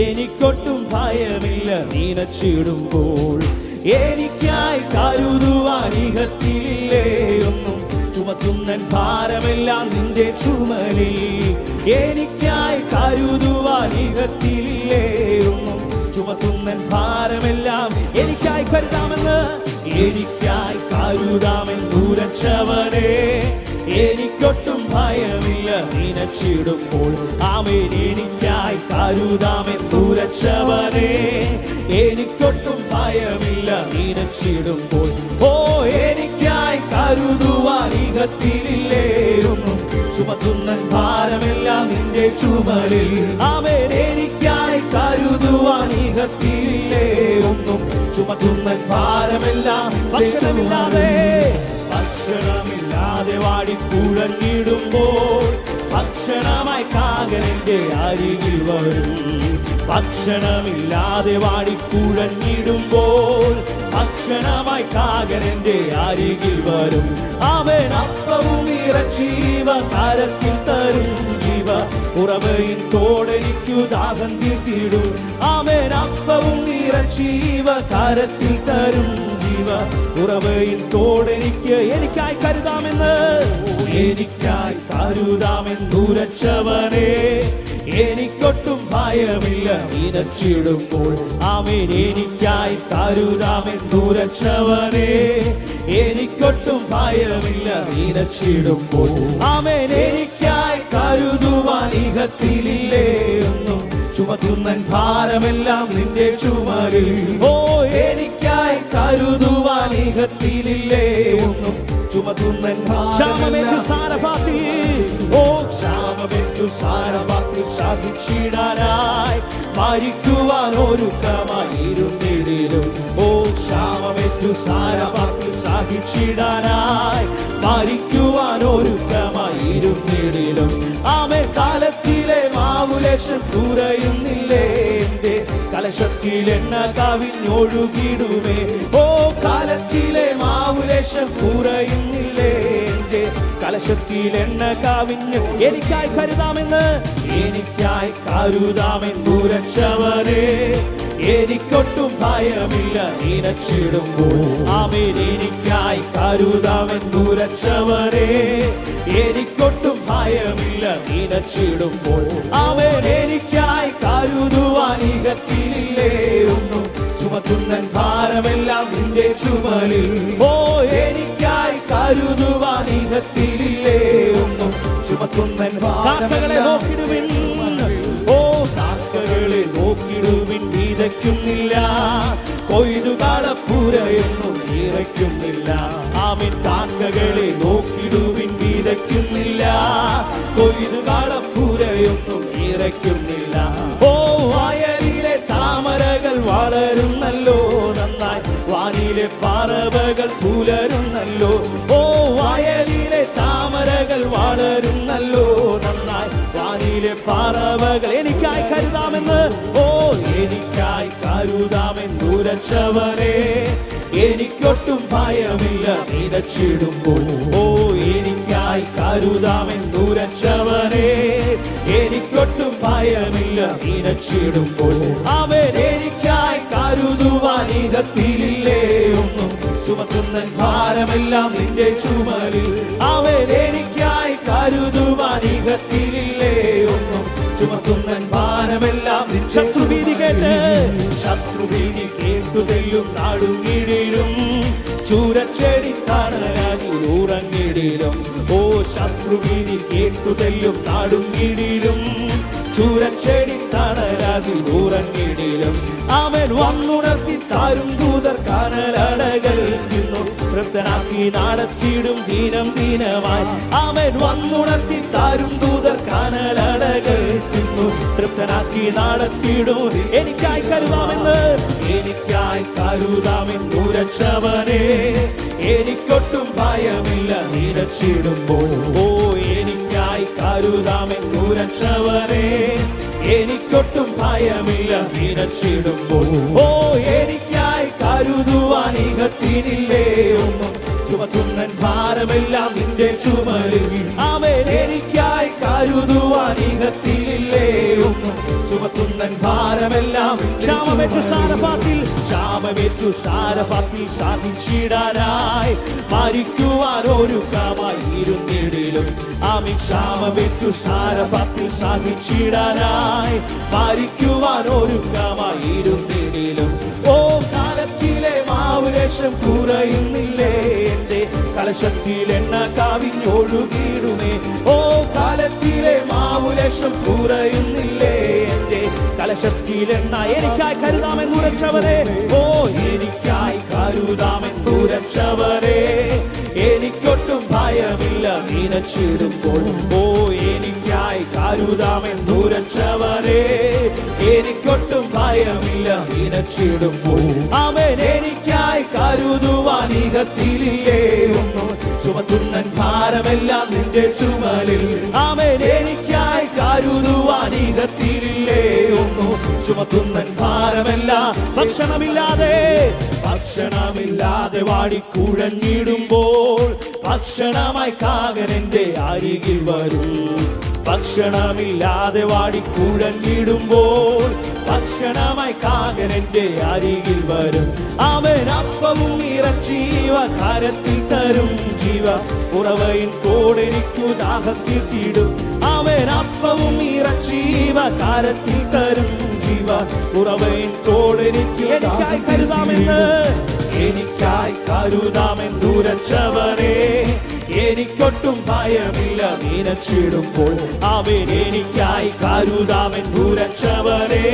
S2: എനിക്കൊട്ടും ഭയമില്ല നിനച്ചിടുമ്പോൾ. എനിക്കായി കരുതുവാൻ ഇഹത്തിലില്ലേ ഒന്നും, ചുമത്തുന്നൻ ഭാരമെല്ലാം നിന്റെ ചുമലിൽ. എനിക്കായി കരുതുവാൻ ഇഹത്തിലില്ലേ ഒന്നും, ചുമത്തുന്നൻ ഭാരമെല്ലാം എനിക്കായി കരുതാമെന്ന്. എനിക്കായി കരുതാമെന്നുരച്ചവനെ, എനിക്കൊട്ടും ഭയമില്ല നിനച്ചിടുമ്പോൾ. ആമേൻ. എനിക്കായി കരുതാമെന്നുരച്ചവനെ, എനിക്കൊട്ടും ഭയമില്ല നിനച്ചിടുമ്പോൾ. ഓ എനിക്കായി കരുതുവാൻ ഇഹത്തിലില്ലേ ഒന്നും, ചുമത്തുന്നൻ ഭാരമെല്ലാം നിന്റെ ചുമലിൽ. ആമേൻ. എനിക്കായി കരുതുവാൻ ഇഹത്തിലില്ലേ ഒന്നും, ചുമത്തുന്നൻ ഭാരമെല്ലാം. ഭക്ഷണമില്ലാതെ വാടിക്കുഴഞ്ഞിടുമ്പോൾ ഭക്ഷണമായി കാകരന്റെ അരികിൽ വരും. ഭക്ഷണമില്ലാതെ വാടിക്കുഴഞ്ഞിടുമ്പോൾ ഭക്ഷണമായി കാകരന്റെ അരികിൽ വരും. അവൻ അപ്പവും ഇറച്ചിവ കരത്തിൽ തരും. ജീവ ഉറവയിൻ തോടെനിക്കു ദാഹം തീർത്തിടും. അവൻ അപ്പവും ഇറച്ചിവ കരത്തിൽ തരും. ജീവ ഉറവയിൻ തോടെനിക്ക് എനിക്കായി കരുതാമെന്ന്. എനിക്കായി കരുതാമെന്നുരച്ചവനെ, എനിക്കൊട്ടും ഭയമില്ല നിനച്ചിടുമ്പോൾ. ആമേൻ. എനിക്കായി കരുതാമെന്നുരച്ചവനെ, എനിക്കൊട്ടും ഭയമില്ല നിനച്ചിടുമ്പോൾ. ആമേൻ. എനിക്കായി കരുതുവാൻ ഇഹത്തിലില്ലേ ഒന്നും, ചുമത്തുന്നൻ ഭാരമെല്ലാം നിന്റെ ചുമലിൽ. ഓ എനിക്കായി കരുതുവാൻ ഇഹത്തിലില്ലേ ഒന്നും ചുമത്തുന്നൻ ക്ഷാമമേറ്റു സാരഭാത്തി ഓ ക്ഷാമമേറ്റു സാരഭാത്തി സാധിച്ചിടാനായി മരിക്കുവാൻ ഒരുക്കമായിരുന്നിടിലും ഓ ക്ഷാമമേറ്റു സാരഭാത്തി സാധിച്ചിടാനായി മരിക്കുവാൻ ഒരുക്കമായിരുന്നിടിലും ആമേ കാലത്തിലെ മാവുലേശം കുറയുന്നില്ലേ എന്റെ കലശത്തിൽ എണ്ണ കവിഞ്ഞൊഴുകിടുമേ ഓ കാലത്തിലെ മാവുലേശം കുറയുന്നില്ലേ എന്റെ കലശത്തിൽ എണ്ണ കവിഞ്ഞ് എനിക്കായി കരുതാമെന്ന് ഉരച്ചവനെ എനിക്കൊട്ടും ഭയമില്ല നിനച്ചിടുമ്പോൾ ആമേൻ എനിക്കായി കരുതാമെന്നുരച്ചവനെ എനിക്കൊട്ടും ഭയമില്ല നിനച്ചിടുമ്പോൾ ആമേൻ എനിക്കായി കരുതുവാൻ ഇഹത്തിലില്ലേ ഒന്നും ചുമത്തുന്നൻ ഭാരമെല്ലാം നിന്റെ ചുമലിൽ ഓ എനിക്കായി കരുതുവാൻ ഇഹത്തിലില്ലേ ഒന്നും ചുമത്തുന്നൻ കാക്കകളെ നോക്കിടുവിൻ ഓ കാക്കകളെ നോക്കിടുവിൻ വിതയ്ക്കുന്നില്ല കൊയ്തുകാളപ്പുരയൊന്നും ഇറയ്ക്കുന്നില്ല ആമേൻ കാക്കകളെ നോക്കിടുവിൻ വിതയ്ക്കുന്നില്ല കൊയ്തുകാളപ്പുരയൊന്നും ഇറയ്ക്കുന്നില്ല ഓ വയലിലെ താമരകൾ വളരുന്നല്ലോ നന്നായി വാനിലെ പറവകൾ പുലരുന്നല്ലോ ഓ വയലിലെ താമരകൾ വളരുന്നല്ലോ നന്നായി വാനിലെ പറവകൾ എനിക്കായി കരുതാമെന്ന് ഓ എനിക്കായി കരുതാമെന്നുരച്ചവനെ എനിക്കൊട്ടും ഭയമില്ല നിനച്ചിടുമ്പോൾ ഓ എനിക്കായി കരുതാമെന്നുരച്ചവനെ എനിക്കൊട്ടും ഭയമില്ല നിനച്ചിടുമ്പോൾ അവൻ എനിക്കായി കരുതുവാൻ ഇഹത്തിലില്ലേ ഒന്നും ചുമത്തുന്നൻ ഭാരമെല്ലാം നിന്റെ ചുമലിൽ അവൻ എനിക്കായി കരുതുവാൻ ഇഹത്തിലില്ലേ ഒന്നും ചുമത്തുന്നൻ ഭാരമെല്ലാം ശത്രുഭീതി കേട്ട് ശത്രുഭീതി കേട്ടുതെല്ലും നാടുങ്ങിടിലും ചൂരച്ചെടി കാണാനാകി ഉറങ്ങിടിലും ഓ ശത്രുഭീതി കേട്ടുതെല്ലും നാടുങ്ങിടിലും ചൂരച്ചെടി തണലാകി ഉറങ്ങിടിലും അവൻ വന്നുണർത്തി താരും ദൂതർ കനലടകൾ തിന്നു തൃപ്തനാക്കി നടത്തിയിടും ദീനം ദീനമായി അവൻ വന്നുണർത്തി താരും ദൂതർ കനലടകൾ തിന്നു തൃപ്തനാക്കി നടത്തിയിടും എനിക്കായി കരുതാമെന്ന് എനിക്കായി കരുതാമെന്നുരച്ചവനെ എനിക്കൊട്ടും ഭയമില്ല നിനച്ചിടുമ്പോൾ ഓ എനിക്കായി കരുതാമെന്നുരച്ചവനെ എനിക്കൊട്ടും ഭയമില്ല നിനച്ചിടുമ്പോൾ ഓ എനിക്കായി കരുതുവാൻ ഇഹത്തിനില്ലേ ഒന്നും ചുമത്തുന്നൻ ഭാരമെല്ലാം നിന്റെ ചുമലിൽ അവൻ എനിക്കായി കരുതുവാൻ ഇഹത്തിനില്ലേ ഒന്നും ചുമത്തുന്നൻ ഭാരമെല്ലാം ക്ഷാമമേറ്റു സാരഭാത്തിൽ സാധിച്ചിടാനായി മരിക്കുവാൻ ഒരുക്കമായി ഇരുന്നിടിലും ആമി ക്ഷാമമേറ്റു സാരഭാത്തിൽ സാധിച്ചിടാനായി മരിക്കുവാൻ ഒരുക്കമായി ഇരുന്നിടിലും ഓ കാലത്തിലെ മാവുലേശം കുറയുന്നില്ലേ എന്റെ കലശത്തിൽ എണ്ണ കവിഞ്ഞൊഴുകിടുമേ ഓ കാലത്തിലെ മാവുലേശം കുറയുന്നില്ലേ എന്റെ കലശത്തിൽ എണ്ണ എനിക്കായി കരുതാമെന്നുരച്ചവരെ ഓ എനിക്കായി കരുതാമെന്നുരച്ചവരെ എനിക്കൊട്ടും ഭയമില്ല നിനച്ചിടുമ്പോൾ ഓ എനിക്കായി കരുതാമെന്നുരച്ചവരെ എനിക്കൊട്ടും ഭയമില്ല നിനച്ചിടുമ്പോൾ അവൻ എനിക്കായി കരുതുവാൻ ഇഹത്തിലില്ലേ ഒന്നും ചുമത്തുന്നൻ ഭാരമെല്ലാം നിന്റെ ചുമലിൽ അവൻ എനിക്കായി കരുതുവാൻ ഇഹത്തിലില്ലേ ഒന്നും ചുമത്തുന്നൻ ഭാരമെല്ലാം ഭക്ഷണമില്ലാതെ വാടിക്കുഴഞ്ഞിടുമ്പോൾ ഭക്ഷണമായി കാകനെന്റെ അരികിൽ വരും ഭക്ഷണമില്ലാതെ വാടിക്കുഴഞ്ഞിടുമ്പോൾ ഭക്ഷണമായി കാകനെന്റെ അരികിൽ വരും അവൻ അപ്പവും ഇറച്ചീവ കരത്തിൽ തരും ജീവ ഉറവയിൻ കോടെനിക്കു ദാഹത്തിൽ തീടും അവൻ അപ്പവും ഇറച്ചീവ കരത്തിൽ തരും ജീവ ഉറവയിൻ കോടെനിക്കു എനിക്കായി കരുതാമെന്ന് എനിക്കായി കരുതാമെന്നുരച്ചവനെ എനിക്കൊട്ടും ഭയമില്ല നിനച്ചിടുമ്പോൾ. അവൻ എനിക്കായി കരുതാമെൻ ഉരച്ചവനെ,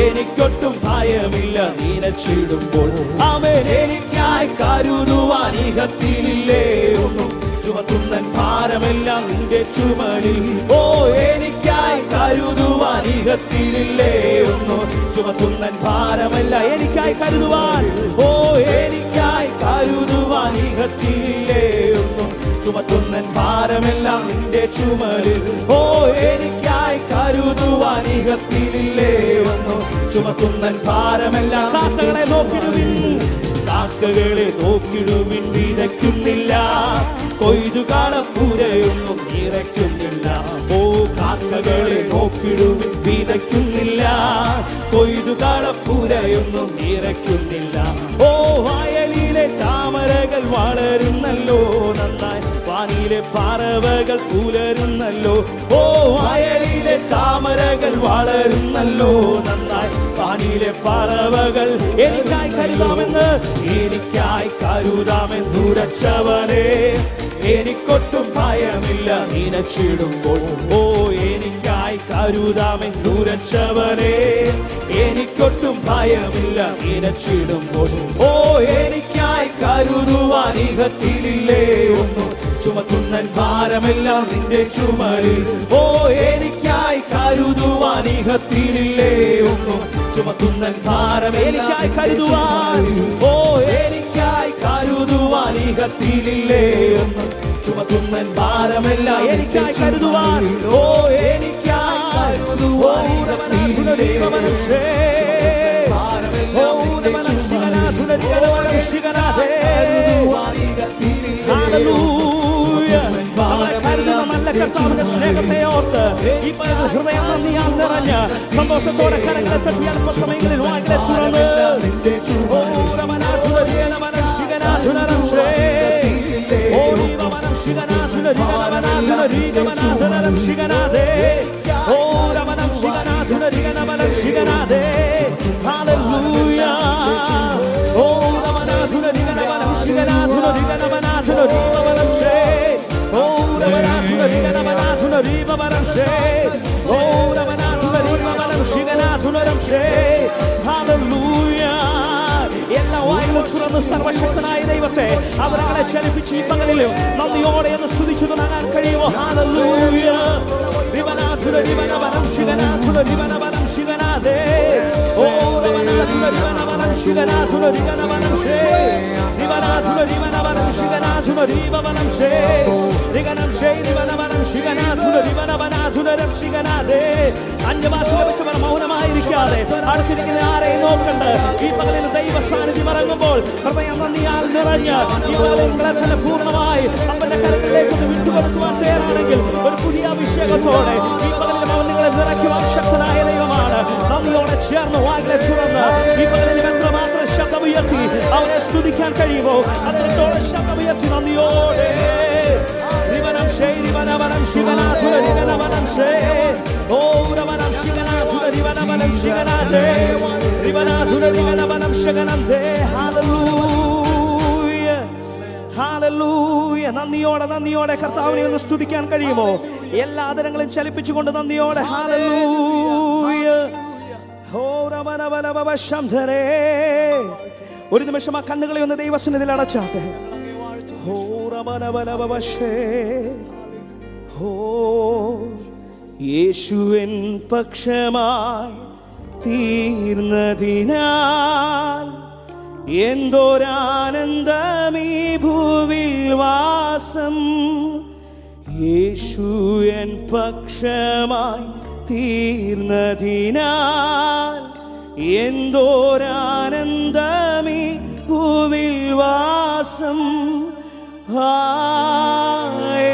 S2: എനിക്കൊട്ടും ഭയമില്ല നിനച്ചിടുമ്പോൾ. അവൻ എനിക്കായി കരുതുവാൻ ഇഹത്തിലില്ലേ ഒന്നും, ചുമത്തുന്നൻ ഭാരമെല്ലാം നിന്റെ ചുമലിൽ. ഓ എനിക്കായി കരുതുവാൻ ഇഹത്തിലില്ലേ ഒന്നും, ചുമത്തുന്നൻ ഭാരമല്ല എനിക്കായി കരുതുവാൻ. ഓ എനിക്കായി കരുതുവാൻ ഇഹത്തിലില്ലേ ഒന്നും, ചുമത്തുന്നൻ ഭാരമെല്ലാം നിന്റെ ചുമലിൽ. ഓ എനിക്കായി കരുതുവാൻ ഇഹത്തിലില്ലേ ഒന്നും, ചുമത്തുന്നൻ ഭാരമെല്ലാം. കാക്കകളെ നോക്കിടുവിൻ, കാക്കകളെ നോക്കിടുവിൻ, വിതയ്ക്കുന്നില്ല, കൊയ്തു കാളപ്പൂരയൊന്നും നിറയ്ക്കുന്നില്ല. ഓ കാക്കകളെ നോക്കിടുവിൻ, വിതയ്ക്കുന്നില്ല, കൊയ്തു കാളപ്പൂരയൊന്നും നിറയ്ക്കുന്നില്ല. ഓ വയലിലെ താമരകൾ വളരുന്നല്ലോ നന്നായി, വാനിലെ പറവകൾ പുലരുന്നല്ലോ. ഓ വയലിലെ താമരകൾ വളരുന്നല്ലോ നന്നായി, വാനിലെ പറവകൾ. എനിക്കായി കരുതാമെന്ന്, എനിക്കായി കരുതാമെന്നുരച്ചവനെ, എനിക്കൊട്ടും ഭയമില്ല നിനച്ചിടുമ്പോൾ. ഓ എനിക്കായി കരുതാമെന്നുരച്ചവനെ, എനിക്കൊട്ടും ഭയമില്ല നിനച്ചിടുമ്പോൾ. ഓ എനിക്കായി കരുതുവാൻ ഇഹത്തിലില്ലേ ഒന്നും, ചുമത്തുന്നൻ ഭാരമെല്ലാം നിന്റെ ചുമലിൽ. ഓ എനിക്കായി കരുതുവാൻ ഇഹത്തിലില്ലേ ഒന്നും, ചുമത്തുന്നൻ ഭാരമെല്ലാം കരുതുവാൻ. ഓ എനിക്കായി കരുതുവാൻ ഇഹത്തിലില്ലേ ഒന്നും, ചുമത്തുന്നൻ ഭാരമെല്ലാം എനിക്കായി കരുതുവാൻ. ഓ എനിക്കായി കരുതുവാൻ ഇഹത്തിലില്ലേ മനുഷ്യേ, കർത്താവിന്റെ സ്നേഹത്തെ ഓർത്ത് ഈ ഹൃദയം നന്ദിയാൽ നിറഞ്ഞ് സന്തോഷത്തോടെ കരങ്ങളെ തട്ടി അല്പസമയങ്ങളിൽ വാങ്ങിലെ തുറന്ന് എല്ലാ വായിലും തുറന്ന് സർവശക്തനായ ദൈവത്തെ അവരെ ചലിപ്പിച്ച് ഈ പകലിലും നന്ദിയോടെ ഒന്ന് സ്തുതിച്ചു തുടങ്ങാൻ കഴിയുമോ? അന്യഭാഷ ലഭിച്ചവർ മൗനമായിരിക്കാതെ അടുത്തിരിക്കുന്ന ആരെയും നോക്കണ്ട. ഈ പകലിൽ ദൈവ സാന്നിധ്യം ഇറങ്ങുമ്പോൾ ഹൃദയം നന്ദിയാൽ നിറഞ്ഞ് ഈ പകലിൽ തന്നെ പൂർണ്ണമായി അവന്റെ കരങ്ങളിലേക്ക് വിട്ടുകൊടുക്കുവാൻ തയ്യാറാണെങ്കിൽ ഒരു പുതിയ അഭിഷേകത്തോടെ ഈ പകലിൽ അവൻ നിങ്ങളെ നിറയ്ക്കുവാൻ ശക്തനായ ദൈവമാണ്. നന്ദിയോടെ ചേർന്ന് വായിലെ തുറന്ന് ഈ പകലിൽ എത്രമാത്രം ശബ്ദമുയർത്തി അവനെ സ്തുതിക്കാൻ കഴിയുമോ അത്രത്തോളം ശബ്ദമുയർത്തി നന്ദിയോടെ നന്ദിയോടെ നന്ദിയോടെ കർത്താവിനെ ഒന്ന് സ്തുതിക്കാൻ കഴിയുമോ? എല്ലാ ആദരങ്ങളും ചലിപ്പിച്ചുകൊണ്ട് നന്ദിയോടെ ഒരു നിമിഷം ആ കണ്ണുകളെ ഒന്ന് ദൈവസന്നിധിയിൽ അടച്ചാട്ടെ. യേശുവൻ പക്ഷമായി തീർന്നതിനാൽ എന്തോരാനന്ദമീ ഭൂവിൽ വാസം. യേശുവൻ പക്ഷമായി തീർന്നതിനാൽ എന്തോരാനന്ദമീ ഭൂവിൽ വാസം.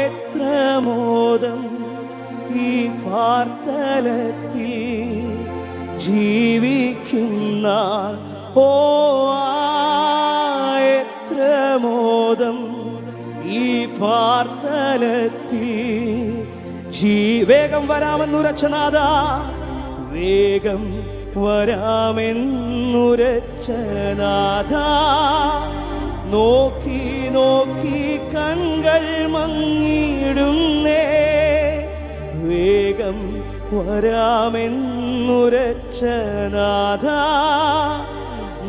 S2: എത്ര മോദം ഈ പാർത്തലത്തിൽ ജീവിക്കുന്ന. ഓ എത്ര മോദം ഈ പാർത്തലത്തിൽ വേഗം വരാമെന്നുരച്ചനാഥ, വേഗം വരാമെന്നുരച്ചനാഥ, നോക്കി നോക്കി കൺകൾ മങ്ങിടുന്നേ, വേഗം വരാമെന്നുരക്ഷനാഥ.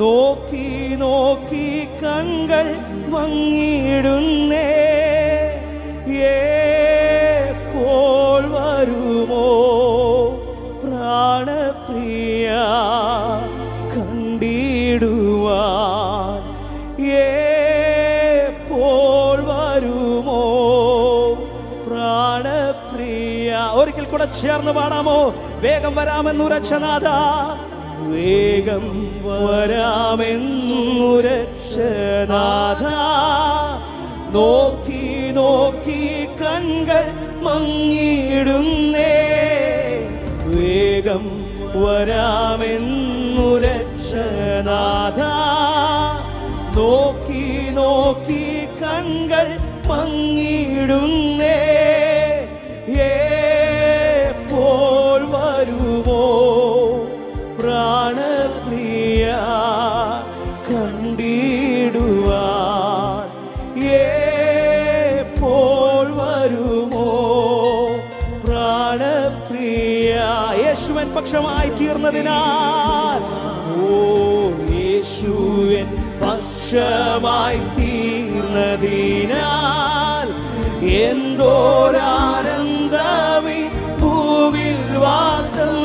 S2: നോക്കി നോക്കി കൺകൾ മങ്ങിടുന്നേ, എപ്പോൾ വരുമോ പ്രാണപ്രിയ കണ്ടിടുവാൻ, എപ്പോൾ വരുമോ പ്രാണപ്രിയ. ഒരിക്കൽ കൂടെ ചേർന്ന് പാടാമോ? വേഗം വരാമെന്നുരക്ഷനാഥ, വേഗം വരാമെന്നുരക്ഷനാഥ. നോക്കി നോക്കി കൺകൾ മങ്ങിടുന്നേ, വേഗം വരാമെന്നുരക്ഷനാഥ. നോക്കി നോക്കി കൺകൾ മങ്ങിടുന്നേ, എപ്പോൾ വരുമോ പ്രാണപ്രിയ കണ്ടിടുവാൻ, എപ്പോൾ വരുമോ പ്രാണപ്രിയ. യേശുവൻ പക്ഷമായി തീർന്നതിനാൽ, ഓ യേശുവൻ പക്ഷമായി തീർന്നതിനാൽ, എന്തോരാനന്ദമീ ഭൂവിൽ വാസം.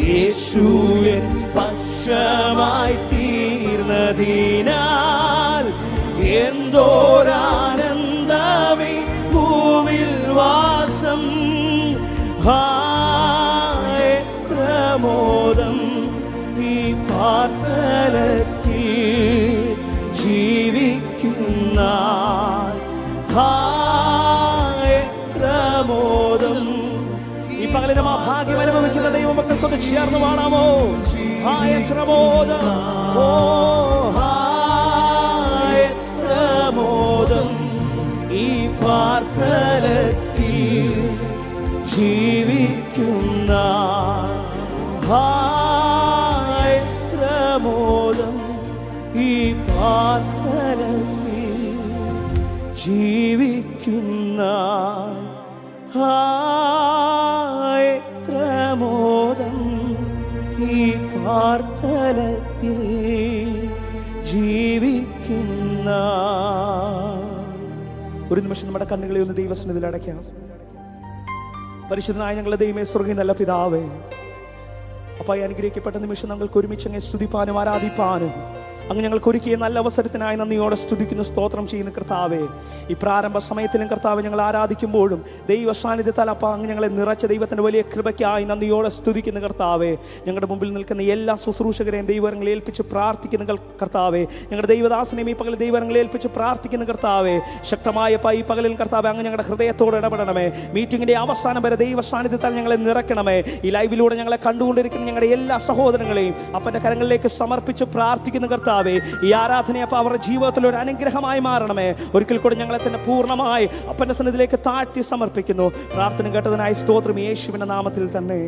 S2: യേശുവൻ പക്ഷമായി തീർന്നതിനാൽ, എന്തോരാനന്ദമീ ഭൂവിൽ വാസം. എത്ര മോദം ഈ പാർത്തലത്തിൽ ജീവിക്കുന്ന, എത്ര മോദം. ഈ പകലിനും ആ ഭാഗ്യം അനുഭവിക്കുന്ന ദൈവമക്കൾക്കൊന്ന് ചേർന്ന് പാടാമോ? എത്ര മോദം, ഓ എത്ര മോദം ഈ പാർത്തലത്തിൽ ജീവിക്കുന്ന, എത്ര മോദം ഈ പാർത്തലത്തിൽ ജീവിക്കുന്ന, എത്ര മോദം ഈ പാർത്തലത്തിൽ ജീവിക്കുന്ന. ഒരു നിമിഷം നമ്മുടെ കണ്ണുകളെ ഒന്ന് ദൈവസന്നിധിയിൽ അടയ്ക്കാം. പരിശുദ്ധനായ ഞങ്ങളുടെ ദൈവമേ, സ്വർഗ്ഗീയ നല്ല പിതാവേ, അപ്പായി അനുഗ്രഹിക്കപ്പെട്ട നിമിഷം ഞങ്ങൾക്ക് ഒരുമിച്ച് അങ്ങ് സ്തുതിപ്പാനും ആരാധിപ്പാനും അങ്ങ് ഞങ്ങൾക്ക് ഒരുക്കിയ നല്ല അവസരത്തിനായി നന്ദിയോടെ സ്തുതിക്കുന്നു, സ്തോത്രം ചെയ്യുന്ന കർത്താവേ. ഈ പ്രാരംഭ സമയത്തിലും കർത്താവ് ഞങ്ങൾ ആരാധിക്കുമ്പോഴും ദൈവ സാന്നിധ്യത്താൽ അപ്പ അങ്ങ് ഞങ്ങളെ നിറച്ച ദൈവത്തിൻ്റെ വലിയ കൃപയ്ക്കായി നന്ദിയോടെ സ്തുതിക്കുന്ന കർത്താവേ. ഞങ്ങളുടെ മുമ്പിൽ നിൽക്കുന്ന എല്ലാ ശുശ്രൂഷകരെയും ദൈവങ്ങളെ ഏൽപ്പിച്ച് പ്രാർത്ഥിക്കുന്ന കർത്താവേ. ഞങ്ങളുടെ ദൈവദാസനെയും ഈ പകൽ ദൈവങ്ങളെ ഏൽപ്പിച്ച് പ്രാർത്ഥിക്കുന്ന കർത്താവേ. ശക്തമായ ഈ പകലിൽ കർത്താവേ അങ്ങ് ഞങ്ങളുടെ ഹൃദയത്തോട് ഇടപെടണമേ. മീറ്റിങ്ങിൻ്റെ അവസാനം വരെ ദൈവ സാന്നിധ്യത്താൽ ഞങ്ങളെ നിറയ്ക്കണമേ. ഈ ലൈവിലൂടെ ഞങ്ങളെ കണ്ടുകൊണ്ടിരിക്കുന്ന ഞങ്ങളുടെ എല്ലാ സഹോദരങ്ങളെയും അപ്പൻ്റെ കരങ്ങളിലേക്ക് സമർപ്പിച്ച് പ്രാർത്ഥിക്കുന്ന കർത്താവേ. ഈ ആരാധന അപ്പോൾ അവരുടെ ജീവിതത്തിൽ ഒരു അനുഗ്രഹമായി മാറണമേ. ഒരിക്കൽ കൂടി ഞങ്ങളെ തന്നെ പൂർണ്ണമായി അപ്പൻ്റെ സന്നിധിയിലേക്ക് താഴ്ത്തി സമർപ്പിക്കുന്നു. പ്രാർത്ഥന കേട്ടതിനായി സ്തോത്രം, യേശുവിൻ്റെ നാമത്തിൽ തന്നെ.